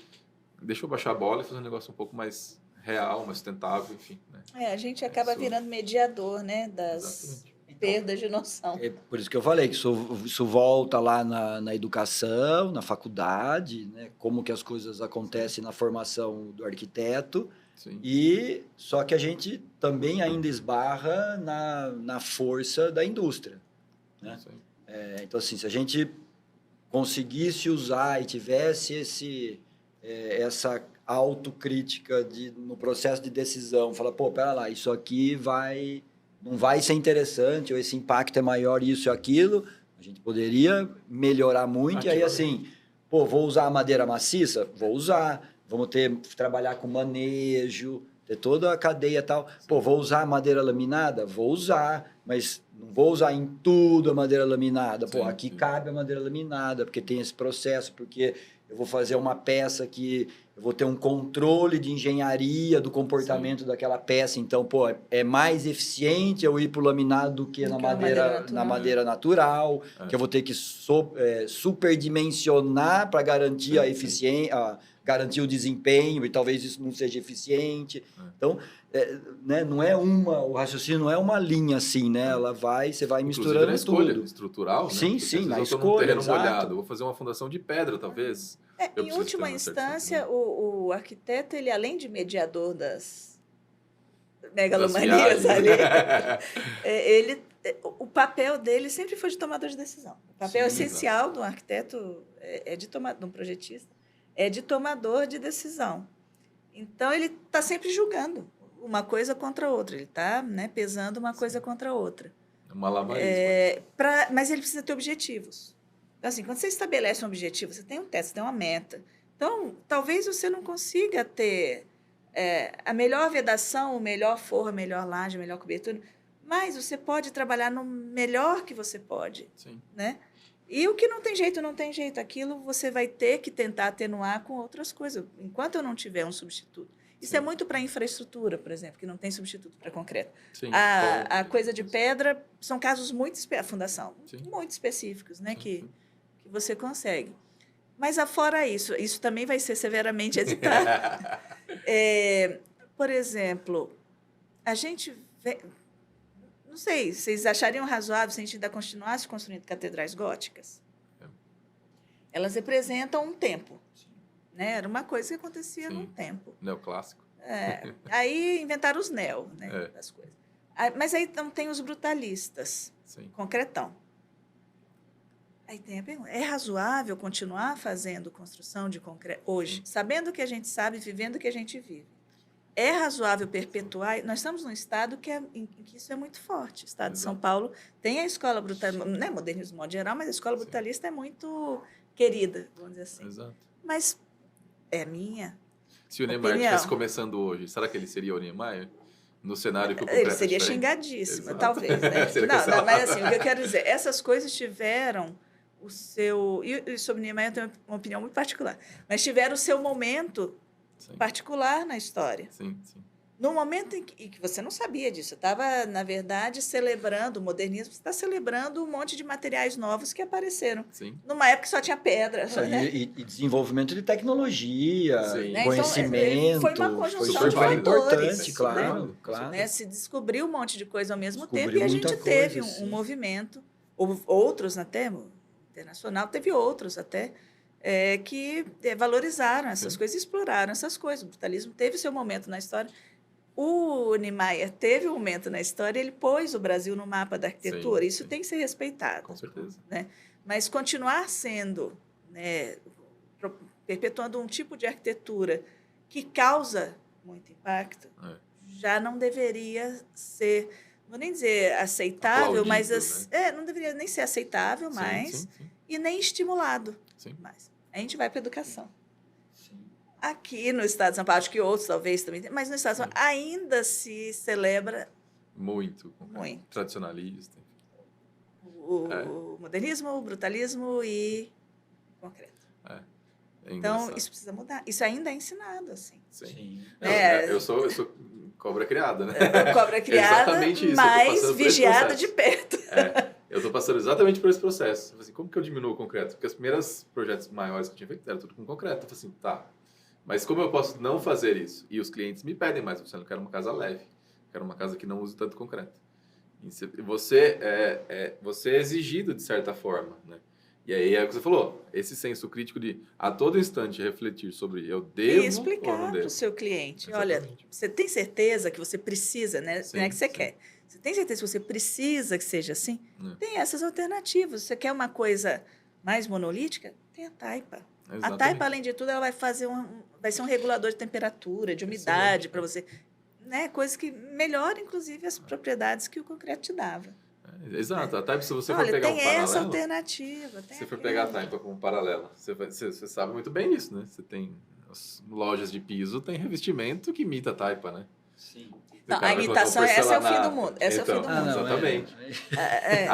deixa eu baixar a bola e fazer um negócio um pouco mais real, mais sustentável, enfim. Né? A gente acaba virando mediador, né, das perdas de noção. É por isso que eu falei que isso volta lá na educação, na faculdade, né, como que as coisas acontecem na formação do arquiteto. Sim. E só que a gente também ainda esbarra na força da indústria. Né? Então, assim, se a gente conseguisse usar e tivesse essa autocrítica no processo de decisão, falar, pera lá, isso aqui não vai ser interessante, ou esse impacto é maior, isso e aquilo, a gente poderia melhorar muito. E aí, assim, vou usar a madeira maciça? Vou usar. Vamos trabalhar com manejo, ter toda a cadeia e tal. Vou usar a madeira laminada? Vou usar, mas não vou usar em tudo a madeira laminada. Aqui cabe a madeira laminada, porque tem esse processo, porque eu vou fazer uma peça que eu vou ter um controle de engenharia do comportamento daquela peça. Então, é mais eficiente eu ir para o laminado do que na madeira natural, que eu vou ter que superdimensionar para garantir a eficiência, garantir o desempenho, e talvez isso não seja eficiente. Então, né, o raciocínio não é uma linha assim, né? Você vai misturando na escolha tudo. Estrutural, sim, né? Sim, na escolha. Eu estou num terreno molhado, vou fazer uma fundação de pedra, talvez. Em última instância, o arquiteto, ele além de mediador das megalomanias ali, o papel dele sempre foi de tomador de decisão. O papel essencial do arquiteto de um projetista é de tomador de decisão. Então, ele está sempre julgando uma coisa contra a outra. Ele está, né, pesando uma coisa contra a outra. Malabarismo. Mas ele precisa ter objetivos. Então, assim, quando você estabelece um objetivo, você tem um teste, você tem uma meta. Então, talvez você não consiga ter a melhor vedação, o melhor forro, a melhor laje, a melhor cobertura, mas você pode trabalhar no melhor que você pode. Sim. Né? E o que não tem jeito, não tem jeito. Aquilo você vai ter que tentar atenuar com outras coisas, enquanto eu não tiver um substituto. Isso é muito para infraestrutura, por exemplo, que não tem substituto para concreto. Sim. A coisa de pedra são casos muito específicos, a fundação, muito específicos, né, que você consegue. Mas, afora isso também vai ser severamente editado. Por exemplo, a gente vê, não sei, vocês achariam razoável se a gente ainda continuasse construindo catedrais góticas? Elas representam um tempo. Né? Era uma coisa que acontecia num tempo. Neoclássico. Aí inventaram os neo, né, das coisas. Mas aí não tem os brutalistas, concretão. Aí tem a pergunta, é razoável continuar fazendo construção de concreto hoje, sabendo o que a gente sabe, vivendo o que a gente vive? É razoável perpetuar? Nós estamos num estado em que isso é muito forte. O estado de São Paulo tem a escola brutalista, não é modernismo de modo geral, mas a escola brutalista é muito querida, vamos dizer assim. Exato. Mas é minha Se o Niemeyer estivesse começando hoje, será que ele seria o Niemeyer? No cenário que o concreto ele seria xingadíssimo, talvez. Né? Não, mas assim, o que eu quero dizer, essas coisas tiveram o seu... E sobre Niemeyer eu tenho uma opinião muito particular. Mas tiveram o seu momento Sim, particular na história. sim, sim. No momento em que você não sabia disso, você estava, na verdade, celebrando o modernismo, você está celebrando um monte de materiais novos que apareceram. Sim. Numa época que só tinha pedra. Né? E desenvolvimento de tecnologia, Sim. conhecimento. Foi uma conjunção foi de super fatores, importante, claro. né? claro. Né? Se descobriu um monte de coisa ao mesmo Descobriu tempo e a muita gente coisa, teve sim. um movimento, outros até, internacional, teve outros até, que valorizaram essas Sim. coisas, exploraram essas coisas. O brutalismo teve seu momento na história. O Niemeyer teve um momento na história, ele pôs o Brasil no mapa da arquitetura. Sim, Isso sim. tem que ser respeitado. Com certeza. Né? Mas continuar sendo, né, perpetuando um tipo de arquitetura que causa muito impacto, já não deveria ser, não vou nem dizer aceitável, Aplaudido, mas não deveria nem ser aceitável mais Sim, sim. e nem estimulado Sim. mais. A gente vai para a educação. Sim. Aqui no estado de São Paulo, acho que outros talvez também, mas no estado de São Paulo ainda se celebra Muito. Muito. Tradicionalista. o modernismo, o brutalismo e o concreto. É Então, engraçado. isso precisa mudar. Isso ainda é ensinado, assim. Sim. Sim. Eu sou cobra criada, né? Cobra criada, Exatamente isso, mas eu tô passando por esse vigiada processo. de perto. Eu estou passando exatamente por esse processo. Eu falei assim, como que eu diminuo o concreto? Porque os primeiros projetos maiores que eu tinha feito era tudo com concreto. Eu falei assim, tá, mas como eu posso não fazer isso? E os clientes me pedem mais, eu quero uma casa leve, quero uma casa que não use tanto concreto. E você é exigido de certa forma, né? E aí é o que você falou, esse senso crítico de a todo instante refletir sobre eu devo E ou não explicar para devo. o seu cliente. Exatamente. Olha, você tem certeza que você precisa, né? Sim, Não é que você sim. quer. Você tem certeza que você precisa que seja assim? É. Tem essas alternativas. Você quer uma coisa mais monolítica? Tem a taipa. A Exatamente. taipa, além de tudo, ela vai fazer vai ser um regulador de temperatura, de umidade para você. Né? Coisas que melhoram, inclusive, as propriedades que o concreto te dava. Exato. A taipa, se você for Olha, pegar tem um essa paralelo... alternativa. Se você for pegar a taipa como paralelo, você sabe muito bem isso, né? Você tem as lojas de piso, tem revestimento que imita a taipa, né? Sim. Não, O cara a vai colocar imitação, essa é o fim do porcelanato. mundo. Essa é o fim do Então, mundo. exatamente.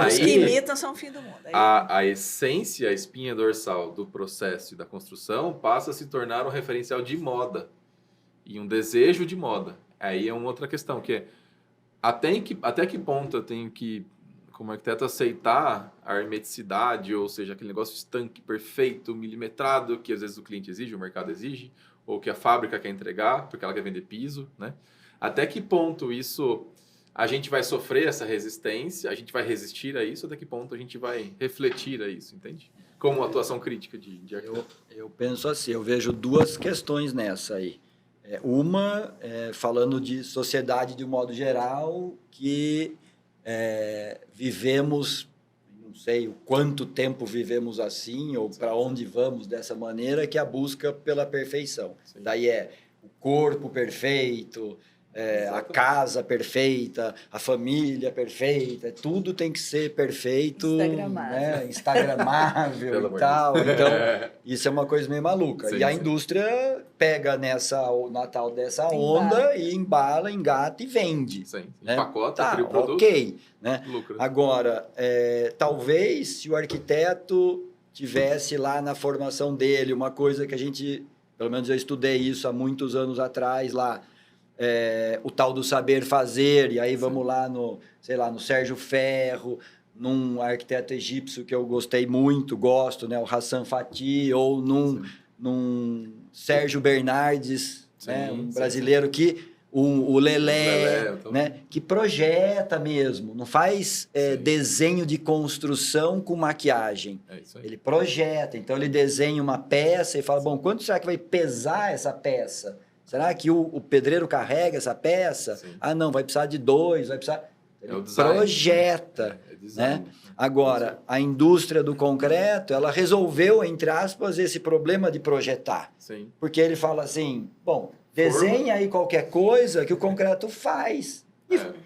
Os que Aí- imitam são o fim do mundo. Aí- A essência, a espinha dorsal do processo e da construção passa a se tornar um referencial de moda e um desejo de moda. Aí é uma outra questão, que é até que ponto eu tenho que, como arquiteto, aceitar a hermeticidade, ou seja, aquele negócio estanque, perfeito, milimetrado, que às vezes o cliente exige, o mercado exige, ou que a fábrica quer entregar, porque ela quer vender piso, né? Até que ponto isso a gente vai sofrer essa resistência, a gente vai resistir a isso, até que ponto a gente vai refletir a isso, entende? Como atuação crítica de arquiteto. Eu penso assim, eu vejo duas questões nessa aí. Uma, falando de sociedade de um modo geral, que vivemos, não sei o quanto tempo vivemos assim, ou para onde vamos dessa maneira, que é a busca pela perfeição. Sim. Daí o corpo perfeito, a casa perfeita, a família perfeita, tudo tem que ser perfeito, Instagramável. né? Instagramável Pelo e amor tal. de Deus. Então, isso é uma coisa meio maluca. Sim, e a sim. indústria pega o Natal dessa onda e embala, engata e vende. Sim, Né? empacota, Tá, cria o produto, ok. Né? lucra. Agora, talvez se o arquiteto tivesse lá na formação dele uma coisa que a gente, pelo menos eu estudei isso há muitos anos atrás lá, o tal do saber fazer, e aí vamos lá no Sérgio Ferro, num arquiteto egípcio que eu gostei muito, gosto, né, o Hassan Fatih, ou num Sérgio Bernardes, Sim, né, um sim, brasileiro que o Lelé, então. né, que projeta mesmo, não faz desenho de construção com maquiagem. É isso aí. Ele projeta, então ele desenha uma peça e fala, bom, quanto será que vai pesar essa peça? Será que o pedreiro carrega essa peça? Sim. Ah, não, vai precisar de 2, vai precisar... Ele o design. projeta. É design. Né? Agora, a indústria do concreto, ela resolveu, entre aspas, esse problema de projetar. Sim. Porque ele fala assim, bom, desenha aí qualquer coisa que o concreto faz.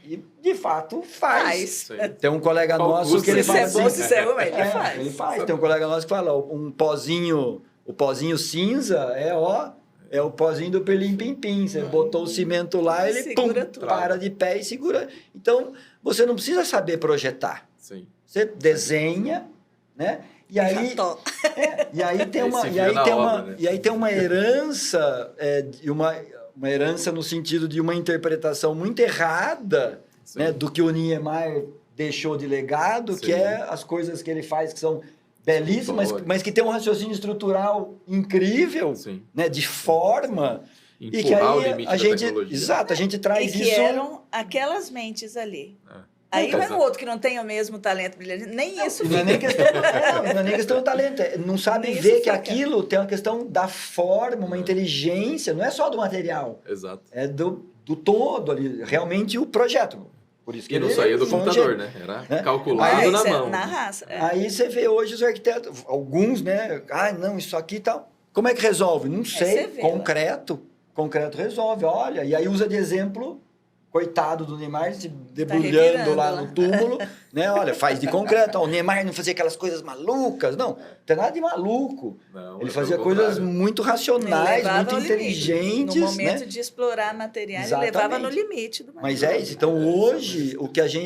E de fato faz. Sim. Tem um colega Qual nosso custo que ele isso? fala Se é bom, assim... se é ruim, ele faz. Ele faz. Tem um colega nosso que fala, o pozinho cinza é o pozinho do Perlim-Pim-Pim. Você botou o cimento lá, ele Segura tudo. para de pé e segura. Então, você não precisa saber projetar. Sim. Você desenha, né? E aí, Tó. e aí tem Aí uma, se e vira aí na tem obra, uma, né? e aí tem uma herança, de uma herança no sentido de uma interpretação muito errada, Sim. né, do que o Niemeyer deixou de legado, Sim. que é as coisas que ele faz que são belíssimas, Escultóricas. mas que tem um raciocínio estrutural incrível, Sim. né, de forma, e que Empurrar o aí limite a da gente, tecnologia. exato, a gente E traz que isso. eram aquelas mentes ali. É. Aí vai Exato. um outro que não tem o mesmo talento brilhante. Nem isso E não é nem fica. questão, não é nem questão do talento, não sabe Nem ver isso que fica. aquilo tem uma questão da forma, uma É. inteligência, não é só do material, Exato. é do todo ali, realmente o projeto. Por isso que E não ele saía do foi um computador, gênio. né? Era Né? calculado Aí- na Isso é mão. na raça. É. Aí você vê hoje os arquitetos, alguns, né? Ah, não, isso aqui tal. Como é que resolve? Não sei. você vê lá. Concreto resolve. Olha, e aí usa de exemplo, coitado do Neymar, se debulhando revirando lá lá. no túmulo, né? Olha, faz de concreto. Ó, o Neymar não fazia aquelas coisas malucas. Não tem nada de maluco. Não, Ele é fazia pelo coisas contrário. muito Ele racionais, levava muito ao limite. inteligentes, No momento né? de explorar materiais, ele Exatamente. levava no limite do material. Mas é isso. Então, É, hoje, isso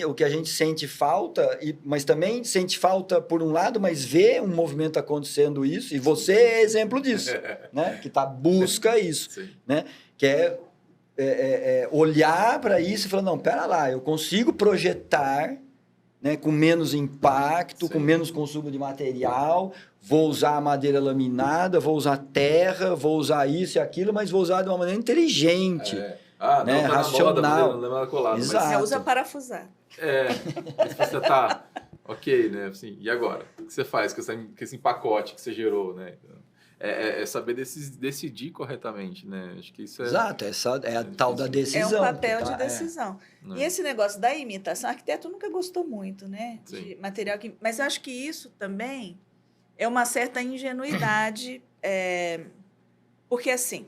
o que a gente sente falta, mas também sente falta por um lado, mas vê um movimento acontecendo isso, e você é exemplo disso, né? Que busca isso, Sim. né? Que é olhar para isso e falar, não, pera lá, eu consigo projetar, né, com menos impacto, Sim. com menos consumo de material, vou usar madeira laminada, vou usar terra, vou usar isso e aquilo, mas vou usar de uma maneira inteligente. É. Ah, Né? não, tá Racional. na moda, não lembra colado. Exato. Você usa parafusar. Mas você tá ok, né? Assim, e agora? O que você faz com esse pacote que você gerou, né? É saber decidir corretamente, né? Acho que isso é... Exato, essa é a tal da É decisão. um papel que de tá- decisão. Né? E esse negócio da imitação, arquiteto nunca gostou muito, né? Sim. De material que... Mas eu acho que isso também é uma certa ingenuidade, porque assim,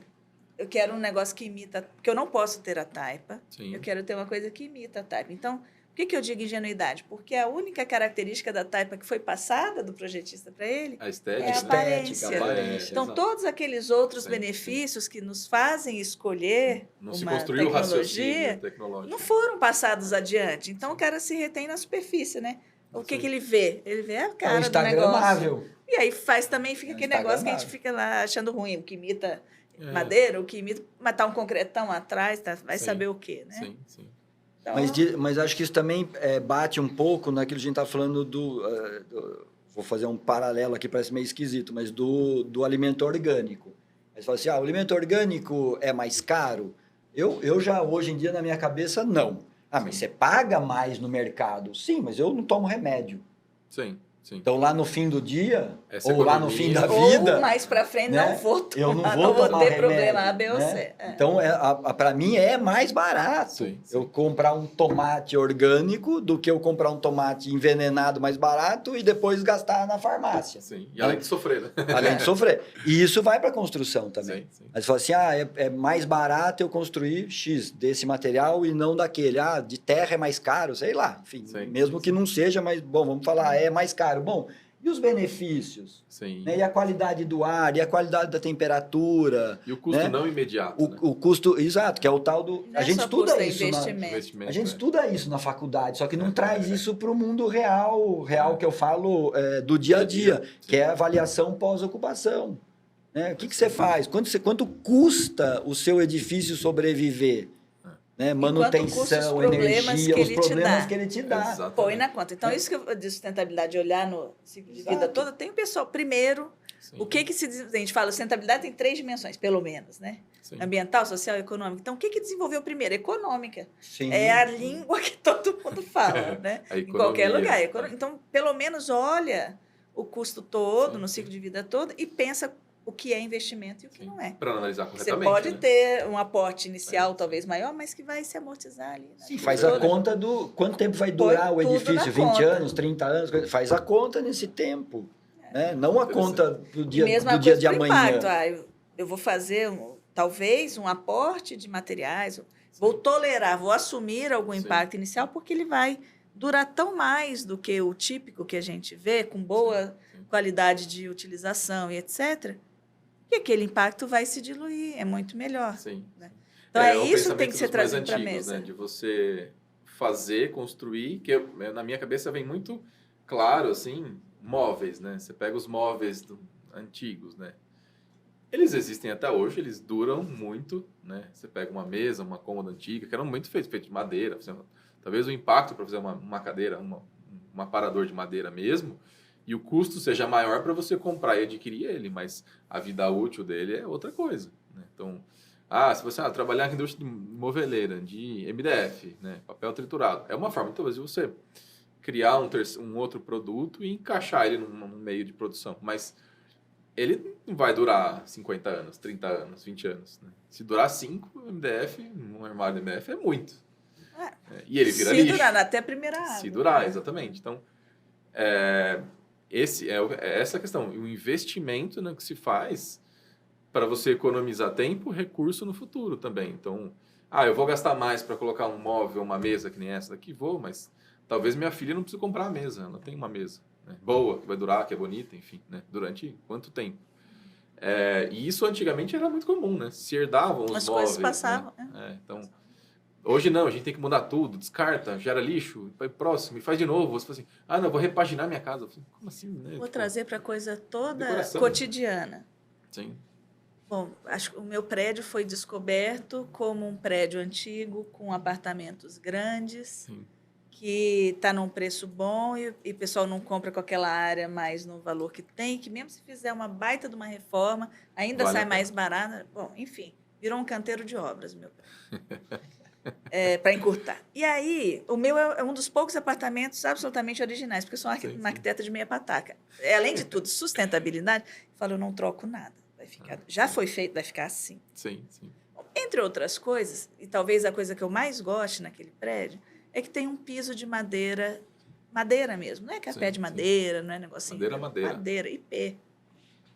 eu quero um negócio que imita, porque eu não posso ter a taipa, Sim. eu quero ter uma coisa que imita a taipa. Então, por que eu digo ingenuidade? Porque a única característica da taipa que foi passada do projetista para ele A estética, é a né? aparência. aparência. Então, exato. todos aqueles outros Sim, benefícios que nos fazem escolher Não se uma construiu o raciocínio tecnologia tecnológico. não foram passados adiante. Então, o cara se retém na superfície, né? O que Sim. ele vê? Ele vê a É o cara do negócio. instagramável. E aí também fica É aquele negócio que a gente instagramável. fica lá achando ruim, o que imita É. madeira, o que imita matar um concretão atrás, vai Sim. saber o quê, né? Sim, sim. Então, Mas acho que isso também bate um pouco naquilo que a gente está falando vou fazer um paralelo aqui, parece meio esquisito, mas do alimento orgânico. Aí você fala assim, o alimento orgânico é mais caro? Eu já, hoje em dia, na minha cabeça, não. Mas você paga mais no mercado? Sim, mas eu não tomo remédio. Sim, sim. Então, lá no fim do dia, Essa ou lá no economia. fim da ou vida... mais para frente, né? não vou tomar, Eu não não vou vou tomar ter remédio, problema A, B ou né? C. Então, para mim, é mais barato Sim, sim. eu comprar um tomate orgânico do que eu comprar um tomate envenenado mais barato e depois gastar na farmácia. Sim. E além de sofrer, né? Além de sofrer. E isso vai para a construção também. Sim, sim. Aí você fala assim, é mais barato eu construir X desse material e não daquele. De terra é mais caro, sei lá. Enfim, Sim, mesmo sim, que não seja, mas, bom, vamos falar, é mais caro. Bom, e os benefícios? Sim. Né? E a qualidade do ar, e a qualidade da temperatura. E o custo né? não imediato, né? O custo, exato, que é o tal do... Não a é gente só estuda custo, é isso. investimento. A gente estuda isso na faculdade, só que não traz isso para o mundo real que eu falo do dia a dia, que é a avaliação pós-ocupação. Né? O que você faz? Quanto custa o seu edifício sobreviver? Né? Manutenção, energia, os problemas que ele te dá. Exatamente. Põe na conta. Então, isso que eu de sustentabilidade, olhar no ciclo de vida Exato. toda, tem o pessoal, primeiro, Sim. o que se a gente fala, sustentabilidade tem 3 dimensões, pelo menos, né? Sim. Ambiental, social e econômica. Então, o que desenvolveu primeiro? Econômica. Sim. É a língua que todo mundo fala, né? A Em qualquer economia, lugar. né? Então, pelo menos olha o custo todo, Sim, no sim. ciclo de vida todo, e pensa o que é investimento e o que não é. Para analisar Você corretamente. pode né? ter um aporte inicial Sim. talvez maior, mas que vai se amortizar ali. Né? Sim, faz a conta do quanto tempo vai durar o tudo edifício, na 20 conta. anos, 30 anos, faz a conta nesse tempo. Né? Não a conta do E dia, mesma do dia coisa de pro amanhã. impacto. Eu vou fazer talvez um aporte de materiais, vou tolerar, vou assumir algum Sim. impacto inicial, porque ele vai durar tão mais do que o típico que a gente vê, com boa Sim. qualidade de utilização e etc., que aquele impacto vai se diluir, é muito melhor. Sim. Né? Então, o isso tem pensamento que ser dos mais trazido para a antigos, mesa. né? De você fazer, construir, que na minha cabeça vem muito claro, assim, móveis, né? Você pega os móveis antigos, né? Eles existem até hoje, eles duram muito, né? Você pega uma mesa, uma cômoda antiga, que eram muito feitos de madeira. Talvez o impacto para fazer uma cadeira, um aparador de madeira mesmo, e o custo seja maior para você comprar e adquirir ele, mas a vida útil dele é outra coisa, né? Então, se você trabalhar na indústria de moveleira, de MDF, né? Papel triturado, é uma forma, talvez, de você criar um outro produto e encaixar ele num meio de produção, mas ele não vai durar 50 anos, 30 anos, 20 anos, né? Se durar 5, MDF, um armário de MDF é muito. E ele vira lixo. Se durar até a primeira água. Se durar, exatamente. Então, essa questão. O investimento, né, que se faz para você economizar tempo, recurso no futuro também. Então, eu vou gastar mais para colocar um móvel, uma mesa que nem essa daqui, mas talvez minha filha não precise comprar a mesa, ela tem uma mesa, né, boa, que vai durar, que é bonita, enfim, né, durante quanto tempo. E isso antigamente era muito comum, né? Se herdavam os As móveis. coisas passavam. Né? Então, hoje não, a gente tem que mudar tudo, descarta, gera lixo, vai próximo e faz de novo. Você fala assim, não, vou repaginar minha casa. Eu falei, como assim? Né? Vou trazer para a coisa toda decoração. Cotidiana. Sim. Bom, acho que o meu prédio foi descoberto como um prédio antigo, com apartamentos grandes, Sim. que está num preço bom e o pessoal não compra com aquela área mais no valor que tem, que mesmo se fizer uma baita de uma reforma, ainda Vale sai a pena. mais barato. Bom, enfim, virou um canteiro de obras, meu prédio. Para encurtar. E aí, o meu é um dos poucos apartamentos absolutamente originais, porque eu sou uma arquiteta de meia pataca. Além de tudo, sustentabilidade, eu falo, eu não troco nada. Vai ficar, já foi feito, vai ficar assim. Sim, sim. Entre outras coisas, e talvez a coisa que eu mais goste naquele prédio, é que tem um piso de madeira mesmo, não é capé de madeira, não é negocinho. Madeira. Madeira, IP.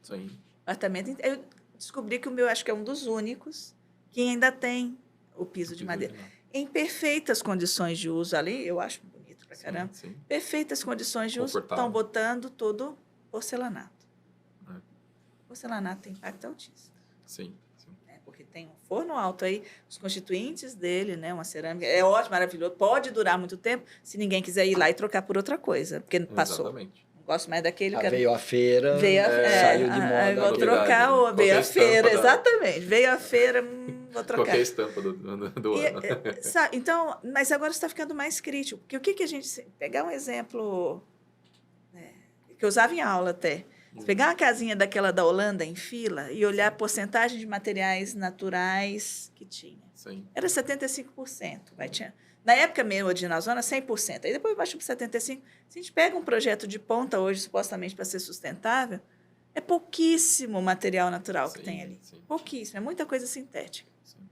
Sim. Apartamento. Eu descobri que o meu acho que é um dos únicos que ainda tem o piso de madeira. Em perfeitas condições de uso ali, eu acho bonito pra caramba. Sim. Perfeitas condições de uso, estão botando todo porcelanato. Porcelanato tem impacto altíssimo. Sim. Porque tem um forno alto aí, os constituintes dele, né, uma cerâmica, é ótimo, maravilhoso, pode durar muito tempo se ninguém quiser ir lá e trocar por outra coisa, porque passou. Exatamente. Não gosto mais daquele. Veio a feira, saiu de moda. Vou trocar, veio a feira, exatamente. Veio a feira, vou trocar. Qualquer estampa do ano. Então, mas agora está ficando mais crítico, porque o que a gente... Pegar um exemplo que eu usava em aula até. Você pegar uma casinha daquela da Holanda em fila e olhar a porcentagem de materiais naturais que tinha. Sim. Era 75%. Na época mesmo, na zona, 100%. Aí depois baixou para 75%. Se a gente pega um projeto de ponta hoje, supostamente para ser sustentável, é pouquíssimo material natural que tem ali. Sim. Pouquíssimo. É muita coisa sintética. Sim.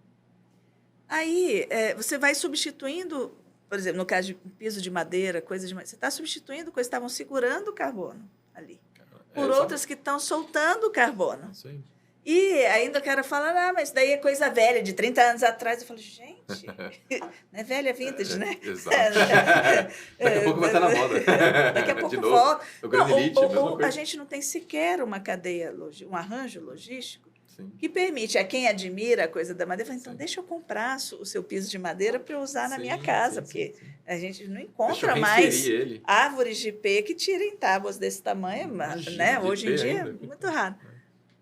Aí você vai substituindo, por exemplo, no caso de piso de madeira, coisas de madeira, você está substituindo coisas que estavam segurando o carbono ali. Por outras que estão soltando o carbono. Sim. E ainda o cara fala, mas daí é coisa velha, de 30 anos atrás. Eu falo, gente, não é velha, é vintage, né? Exato. Daqui a pouco vai estar na moda. Daqui a pouco de novo, volta. O granilite, a mesma coisa. A gente não tem sequer uma cadeia, um arranjo logístico Sim. que permite a quem admira a coisa da madeira, fala, então deixa eu comprar o seu piso de madeira para eu usar na minha casa, porque a gente não encontra mais árvores de IP que tirem tábuas desse tamanho, né? Hoje em dia é muito raro.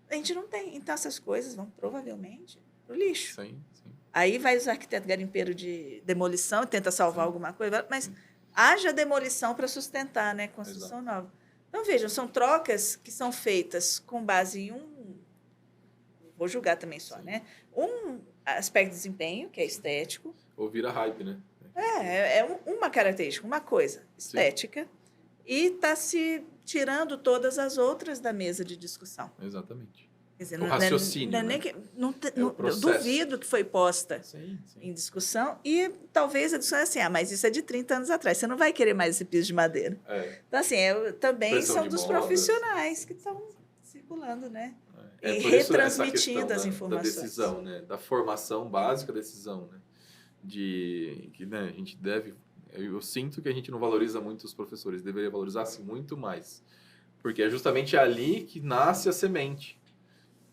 A gente não tem. Então, essas coisas vão provavelmente para o lixo. Sim. Aí vai os arquitetos garimpeiros de demolição, tenta salvar alguma coisa, mas haja demolição para sustentar, né? Construção nova. Então, vejam, são trocas que são feitas com base em vou julgar também só, né? Um aspecto de desempenho, que é estético. Ou vira hype, né? Uma característica, uma coisa estética, e está se tirando todas as outras da mesa de discussão. Exatamente. Quer dizer, o raciocínio, duvido que foi posta em discussão, e talvez a discussão é assim, mas isso é de 30 anos atrás, você não vai querer mais esse piso de madeira. Então, assim, também são dos profissionais que estão circulando, né? E retransmitindo as informações. Da decisão, né? Da formação básica da decisão, né? Que né, a gente deve... Eu sinto que a gente não valoriza muito os professores, deveria valorizar-se muito mais. Porque é justamente ali que nasce a semente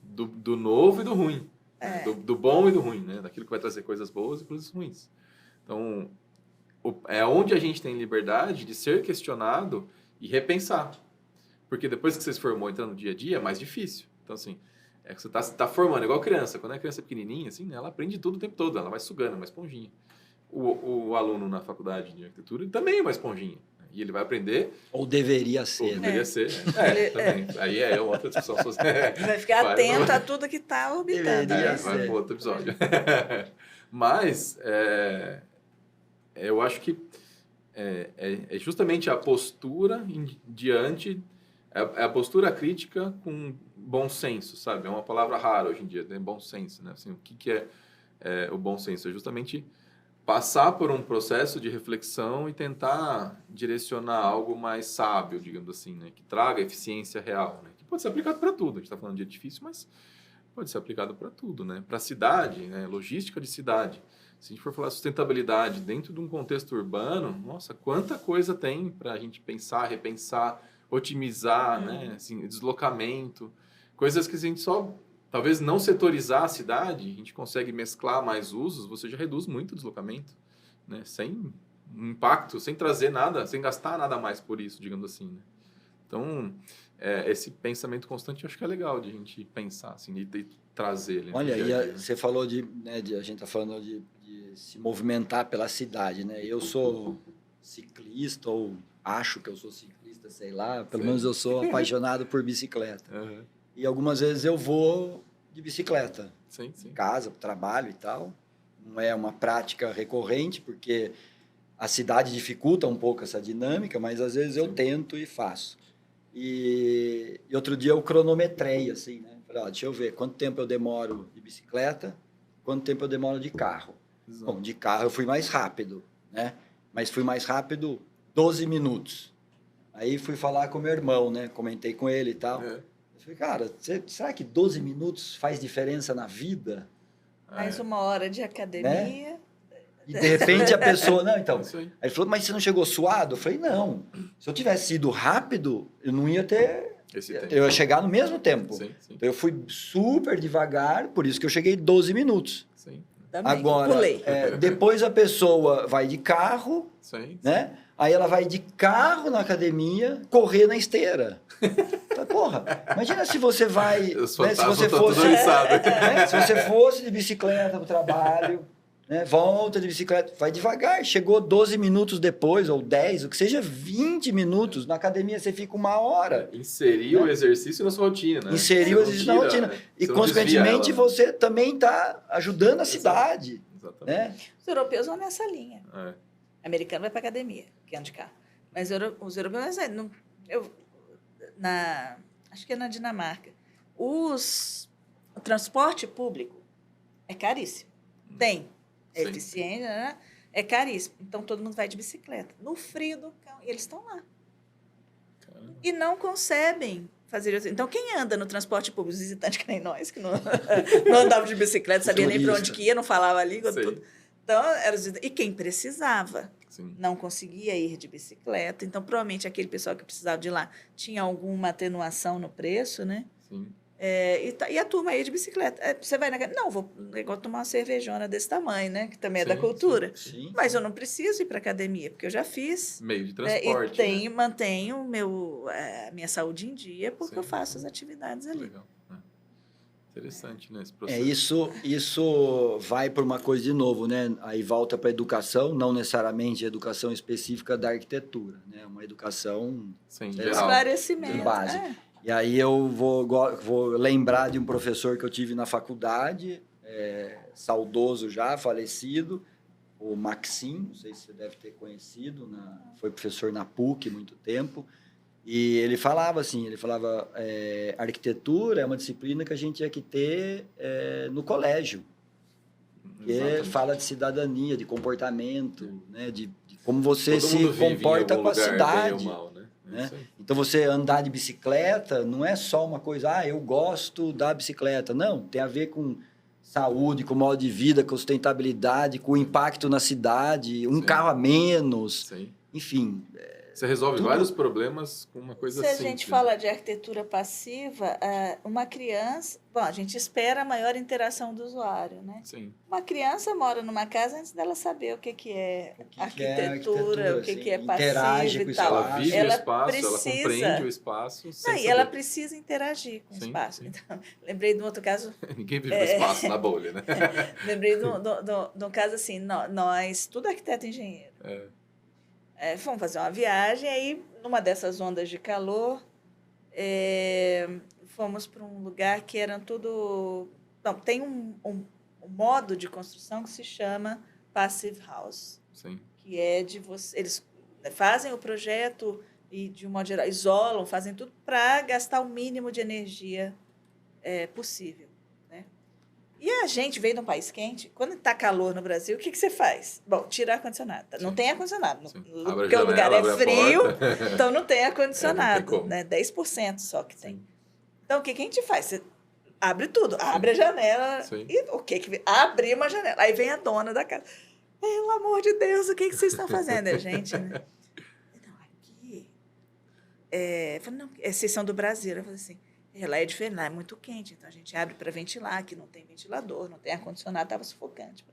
do novo e do ruim. Né? Do bom e do ruim, né? Daquilo que vai trazer coisas boas e coisas ruins. Então, é onde a gente tem liberdade de ser questionado e repensar. Porque depois que você se formou entrando no dia a dia, é mais difícil. Então, assim, é que você tá formando, igual criança. Quando a criança é pequenininha, assim, né, ela aprende tudo o tempo todo, ela vai sugando, é uma esponjinha. O aluno na faculdade de arquitetura ele também é uma esponjinha. E ele vai aprender... Ou deveria ser. Ou deveria ser. Também. Aí é outra discussão social. Vai ficar atento a tudo que está orbitando. Deveria Vai ser. para outro episódio. Mas, eu acho que é justamente a postura diante... É a postura crítica com bom senso, sabe? É uma palavra rara hoje em dia, né? Bom senso, né? Assim, o que é o bom senso? É justamente passar por um processo de reflexão e tentar direcionar algo mais sábio, digamos assim, né? Que traga eficiência real, né? Que pode ser aplicado para tudo. A gente está falando de edifício, mas pode ser aplicado para tudo, né? Para a cidade, né? Logística de cidade. Se a gente for falar sustentabilidade dentro de um contexto urbano, nossa, quanta coisa tem para a gente pensar, repensar, otimizar, né? Assim, deslocamento, coisas que a gente só, talvez não setorizar a cidade, a gente consegue mesclar mais usos, você já reduz muito o deslocamento, né? Sem impacto, sem trazer nada, sem gastar nada mais por isso, digamos assim, né? Então, esse pensamento constante eu acho que é legal de a gente pensar, assim, e trazer ele. Olha, você falou a gente está falando de se movimentar pela cidade, né? Eu sou ciclista, ou acho que eu sou ciclista, sei lá, pelo menos eu sou apaixonado por bicicleta. Uhum. E algumas vezes eu vou de bicicleta, Sim. em casa, para o trabalho e tal. Não é uma prática recorrente, porque a cidade dificulta um pouco essa dinâmica, mas às vezes eu tento e faço. E outro dia eu cronometrei, assim, né? Falei, deixa eu ver quanto tempo eu demoro de bicicleta, quanto tempo eu demoro de carro. Exato. Bom, de carro eu fui mais rápido, né? Mas fui mais rápido 12 minutos. Aí fui falar com meu irmão, né? Comentei com ele e tal. Eu falei, cara, será que 12 minutos faz diferença na vida? Mais 1 hora de academia. Né? E de repente a pessoa... Não, então... Isso aí. Aí ele falou, mas você não chegou suado? Eu falei, não. Se eu tivesse ido rápido, eu não ia ter... Esse tempo. Eu ia chegar no mesmo tempo. Sim. Então eu fui super devagar, por isso que eu cheguei 12 minutos. Sim. Também, Agora, pulei. depois a pessoa vai de carro, Sim. né? Aí ela vai de carro na academia, correr na esteira. Então, porra, imagina se você vai... Os né, se fantasmas você estão fosse, tudo oriçados. né, se você fosse de bicicleta para o trabalho, né, volta de bicicleta, vai devagar. Chegou 12 minutos depois, ou 10, o que seja 20 minutos. Na academia você fica 1 hora. Inserir o exercício na sua rotina, né? Inserir o exercício na rotina. E, consequentemente, você também está ajudando a cidade. Exatamente. Né? Os europeus vão nessa linha. É. O americano vai para academia, que anda de carro. Mas os europeus... acho que é na Dinamarca. O transporte público é caríssimo. Tem. É Sim. eficiente, né? É caríssimo. Então, todo mundo vai de bicicleta. No frio do cão. E eles estão lá. Caramba. E não concebem fazer isso. Então, quem anda no transporte público, os visitantes que nem nós, que não, não andava de bicicleta, sabia nem para onde que ia, não falava a língua, Sei. tudo. Então, e quem precisava Sim. não conseguia ir de bicicleta. Então, provavelmente, aquele pessoal que precisava de ir lá tinha alguma atenuação no preço, né? Sim. E a turma ia de bicicleta. Você vai na... Não, vou tomar uma cervejona desse tamanho, né? Que também é da Sim, cultura. Sim. Mas eu não preciso ir para academia, porque eu já fiz. Meio de transporte. E mantenho a minha saúde em dia, porque Sim. eu faço as atividades ali. Legal. Interessante, né? Esse processo. Isso vai para uma coisa de novo, né? Aí volta para a educação, não necessariamente a educação específica da arquitetura, né? Uma educação Sim, Sei lá. geral. Esclarecimento. de base. É. E aí eu vou lembrar de um professor que eu tive na faculdade, saudoso já, falecido, o Maxim, não sei se você deve ter conhecido, foi professor na PUC muito tempo, e ele falava assim, arquitetura é uma disciplina que a gente tinha que ter no colégio, que Exatamente. fala de cidadania, de comportamento, né, de como você Todo se mundo vive em comporta algum com a lugar, cidade. bem ou mal, né? Né? Isso aí. Então, você andar de bicicleta não é só uma coisa, eu gosto da bicicleta. Não, tem a ver com saúde, com modo de vida, com sustentabilidade, com o impacto na cidade, um Sim. carro a menos. Sim. Enfim, Você resolve tudo- vários problemas com uma coisa Se a simples. gente fala de arquitetura passiva, uma criança... Bom, a gente espera a maior interação do usuário, né? Sim, Uma criança mora numa casa antes dela saber o que é O que que é arquitetura, o que assim, é interage passivo com e o tal. ela vive o Ela espaço, ela precisa- compreende o espaço Não, sem e ela saber. precisa interagir com o Sim, espaço. sim. Então, lembrei de um outro caso, Ninguém vive no espaço, na bolha, né? lembrei de um caso assim, nós, tudo arquiteto e engenheiro, fomos fazer uma viagem, aí numa dessas ondas de calor, fomos para um lugar que eram tudo... Não, tem um modo de construção que se chama Passive House, Sim, que é de você... Eles fazem o projeto e, de um modo geral, isolam, fazem tudo para gastar o mínimo de energia possível, né? E a gente veio de um país quente, quando está calor no Brasil, o que você faz? Bom, tira ar-condicionado. Não Sim. tem ar-condicionado, sim. porque o lugar abre é a frio, porta. então não tem ar-condicionado, como. né? 10% só que tem. Sim. Então, o que a gente faz? Você abre tudo, abre a janela, Sim. e o que que... Abrir uma janela, aí vem a dona da casa. Pelo amor de Deus, o que vocês estão fazendo? É, gente, né? Não, aqui... Eu falei, não, vocês são do Brasil. Eu falei assim, lá é diferente, lá é muito quente, então a gente abre para ventilar, aqui não tem ventilador, não tem ar-condicionado, estava sufocante.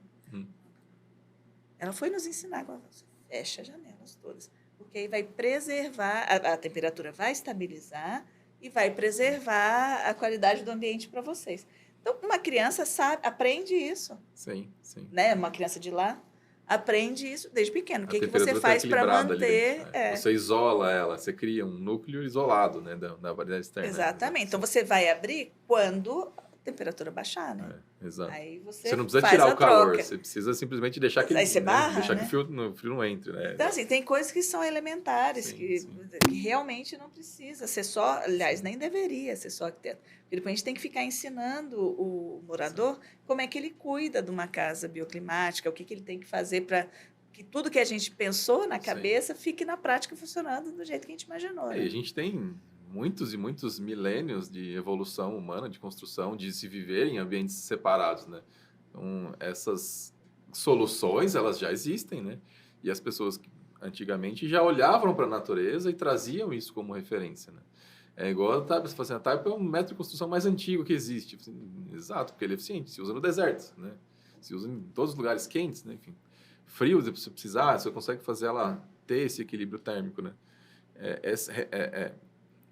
Ela foi nos ensinar, agora você fecha as janelas todas, porque aí vai preservar, a temperatura vai estabilizar e vai preservar a qualidade do ambiente para vocês. Então, uma criança aprende isso, Sim, sim. né? Uma criança de lá aprende isso desde pequeno. O A que você temperatura tá faz para equilibrada ali manter... dentro, né? Você isola ela, você cria um núcleo isolado, né, da variedade externa. Exatamente. Então, você vai abrir quando a temperatura baixar, né? Exato. Aí você Não precisa faz tirar a o calor, troca. você precisa simplesmente deixar que, Aí você barra, deixar né? que o frio não entre, né? Então, assim, tem coisas que são elementares, Sim, que sim. realmente não precisa ser só, aliás, nem deveria ser só arquiteto. Porque depois a gente tem que ficar ensinando o morador como é que ele cuida de uma casa bioclimática, o que ele tem que fazer para que tudo que a gente pensou na cabeça fique na prática funcionando do jeito que a gente imaginou. E a gente tem muitos e muitos milênios de evolução humana, de construção, de se viver em ambientes separados, né? Então, essas soluções, elas já existem, né? E as pessoas antigamente já olhavam para a natureza e traziam isso como referência, né? É igual você fala assim, a taipa é o método de construção mais antigo que existe. Assim, exato, porque ele é eficiente, se usa no deserto, né? Se usa em todos os lugares quentes, né? Enfim, frio, se você precisar, você consegue fazer ela ter esse equilíbrio térmico, né?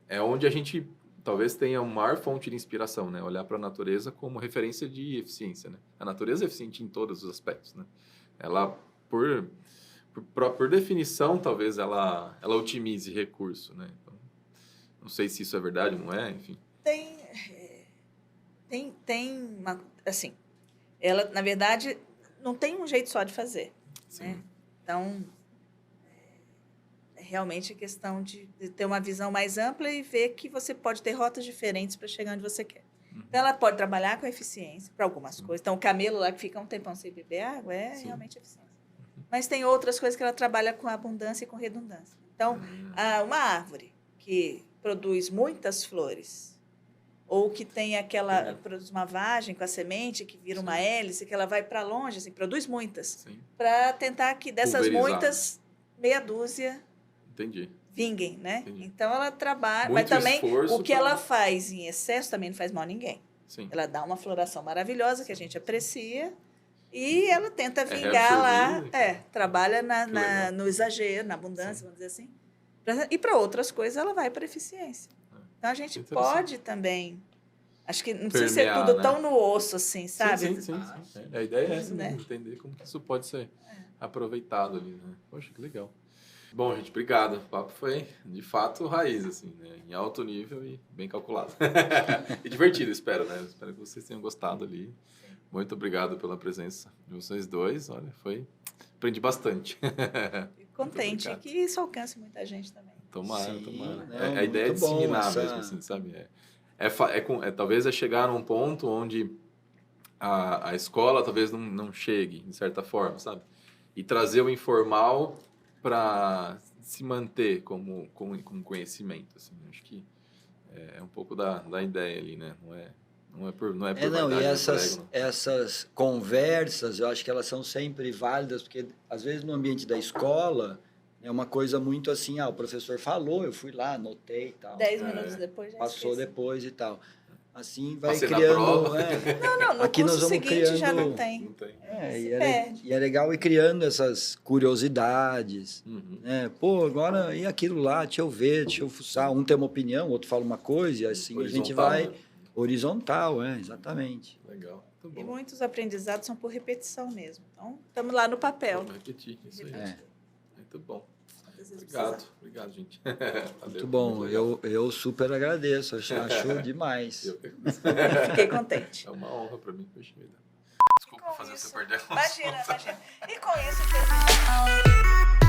É onde a gente talvez tenha uma maior fonte de inspiração, né? Olhar para a natureza como referência de eficiência, né? A natureza é eficiente em todos os aspectos, né? Ela, por definição, talvez ela otimize recurso, né? Então, não sei se isso é verdade ou não é, enfim. Tem uma... Assim, ela, na verdade, não tem um jeito só de fazer, né? Então, realmente a questão de ter uma visão mais ampla e ver que você pode ter rotas diferentes para chegar onde você quer. Então, ela pode trabalhar com eficiência para algumas coisas. Então, o camelo lá que fica um tempão sem beber água realmente eficiência. Mas tem outras coisas que ela trabalha com abundância e com redundância. Então, uma árvore que produz muitas flores ou que tem produz uma vagem com a semente que vira uma hélice, que ela vai para longe, assim, produz muitas, para tentar que dessas muitas, meia dúzia vinguem, né? Entendi. Então, ela trabalha, muito mas também esforço o que ela faz em excesso também não faz mal a ninguém. Sim. Ela dá uma floração maravilhosa que a gente aprecia e ela tenta vingar lá, trabalha no exagero, na abundância, vamos dizer assim. E para outras coisas ela vai para eficiência. Então, a gente pode também... Acho que não precisa ser tudo tão no osso, assim, sabe? Sim. A ideia é essa, né? Entender como que isso pode ser aproveitado ali, né? Poxa, que legal. Bom, gente, obrigado. O papo foi, de fato, raiz, assim, né? Em alto nível e bem calculado. E divertido, espero, né? Espero que vocês tenham gostado ali. Muito obrigado pela presença de vocês dois. Olha, aprendi bastante. Fico contente que isso alcance muita gente também. Tomara. Não, a ideia é disseminar mesmo, assim, sabe? Talvez chegar num ponto onde a escola talvez não chegue, de certa forma, sabe? E trazer o informal para se manter como conhecimento, assim. Acho que é um pouco da ideia ali, né? Não é por vaidade, e essas conversas, eu acho que elas são sempre válidas, porque às vezes no ambiente da escola, É uma coisa muito assim, o professor falou, eu fui lá, anotei e tal. 10 minutos depois já Passou esqueci. depois e tal. Assim vai Passei na criando... prova. Não, no Aqui nós curso vamos seguinte já criando- não tem. Não tem. Se E perde. é legal ir criando essas curiosidades. Uhum. Né? Pô, agora e aquilo lá, deixa eu ver, deixa eu fuçar. Um tem uma opinião, outro fala uma coisa, e assim a gente Horizontal, vai... né? Horizontal, exatamente. Legal. Muito E bom. muitos aprendizados são por repetição mesmo. Então, estamos lá no papel. Vamos repetir isso aí. É. Muito bom. Às vezes Obrigado. precisa- Obrigado, gente. Valeu, Muito bom, legal. eu super agradeço, acho demais. Eu que- Fiquei contente. É uma honra para mim. Poxa vida. E Desculpa com fazer isso- você perder o Imagina, assunto. imagina. E com isso terminamos.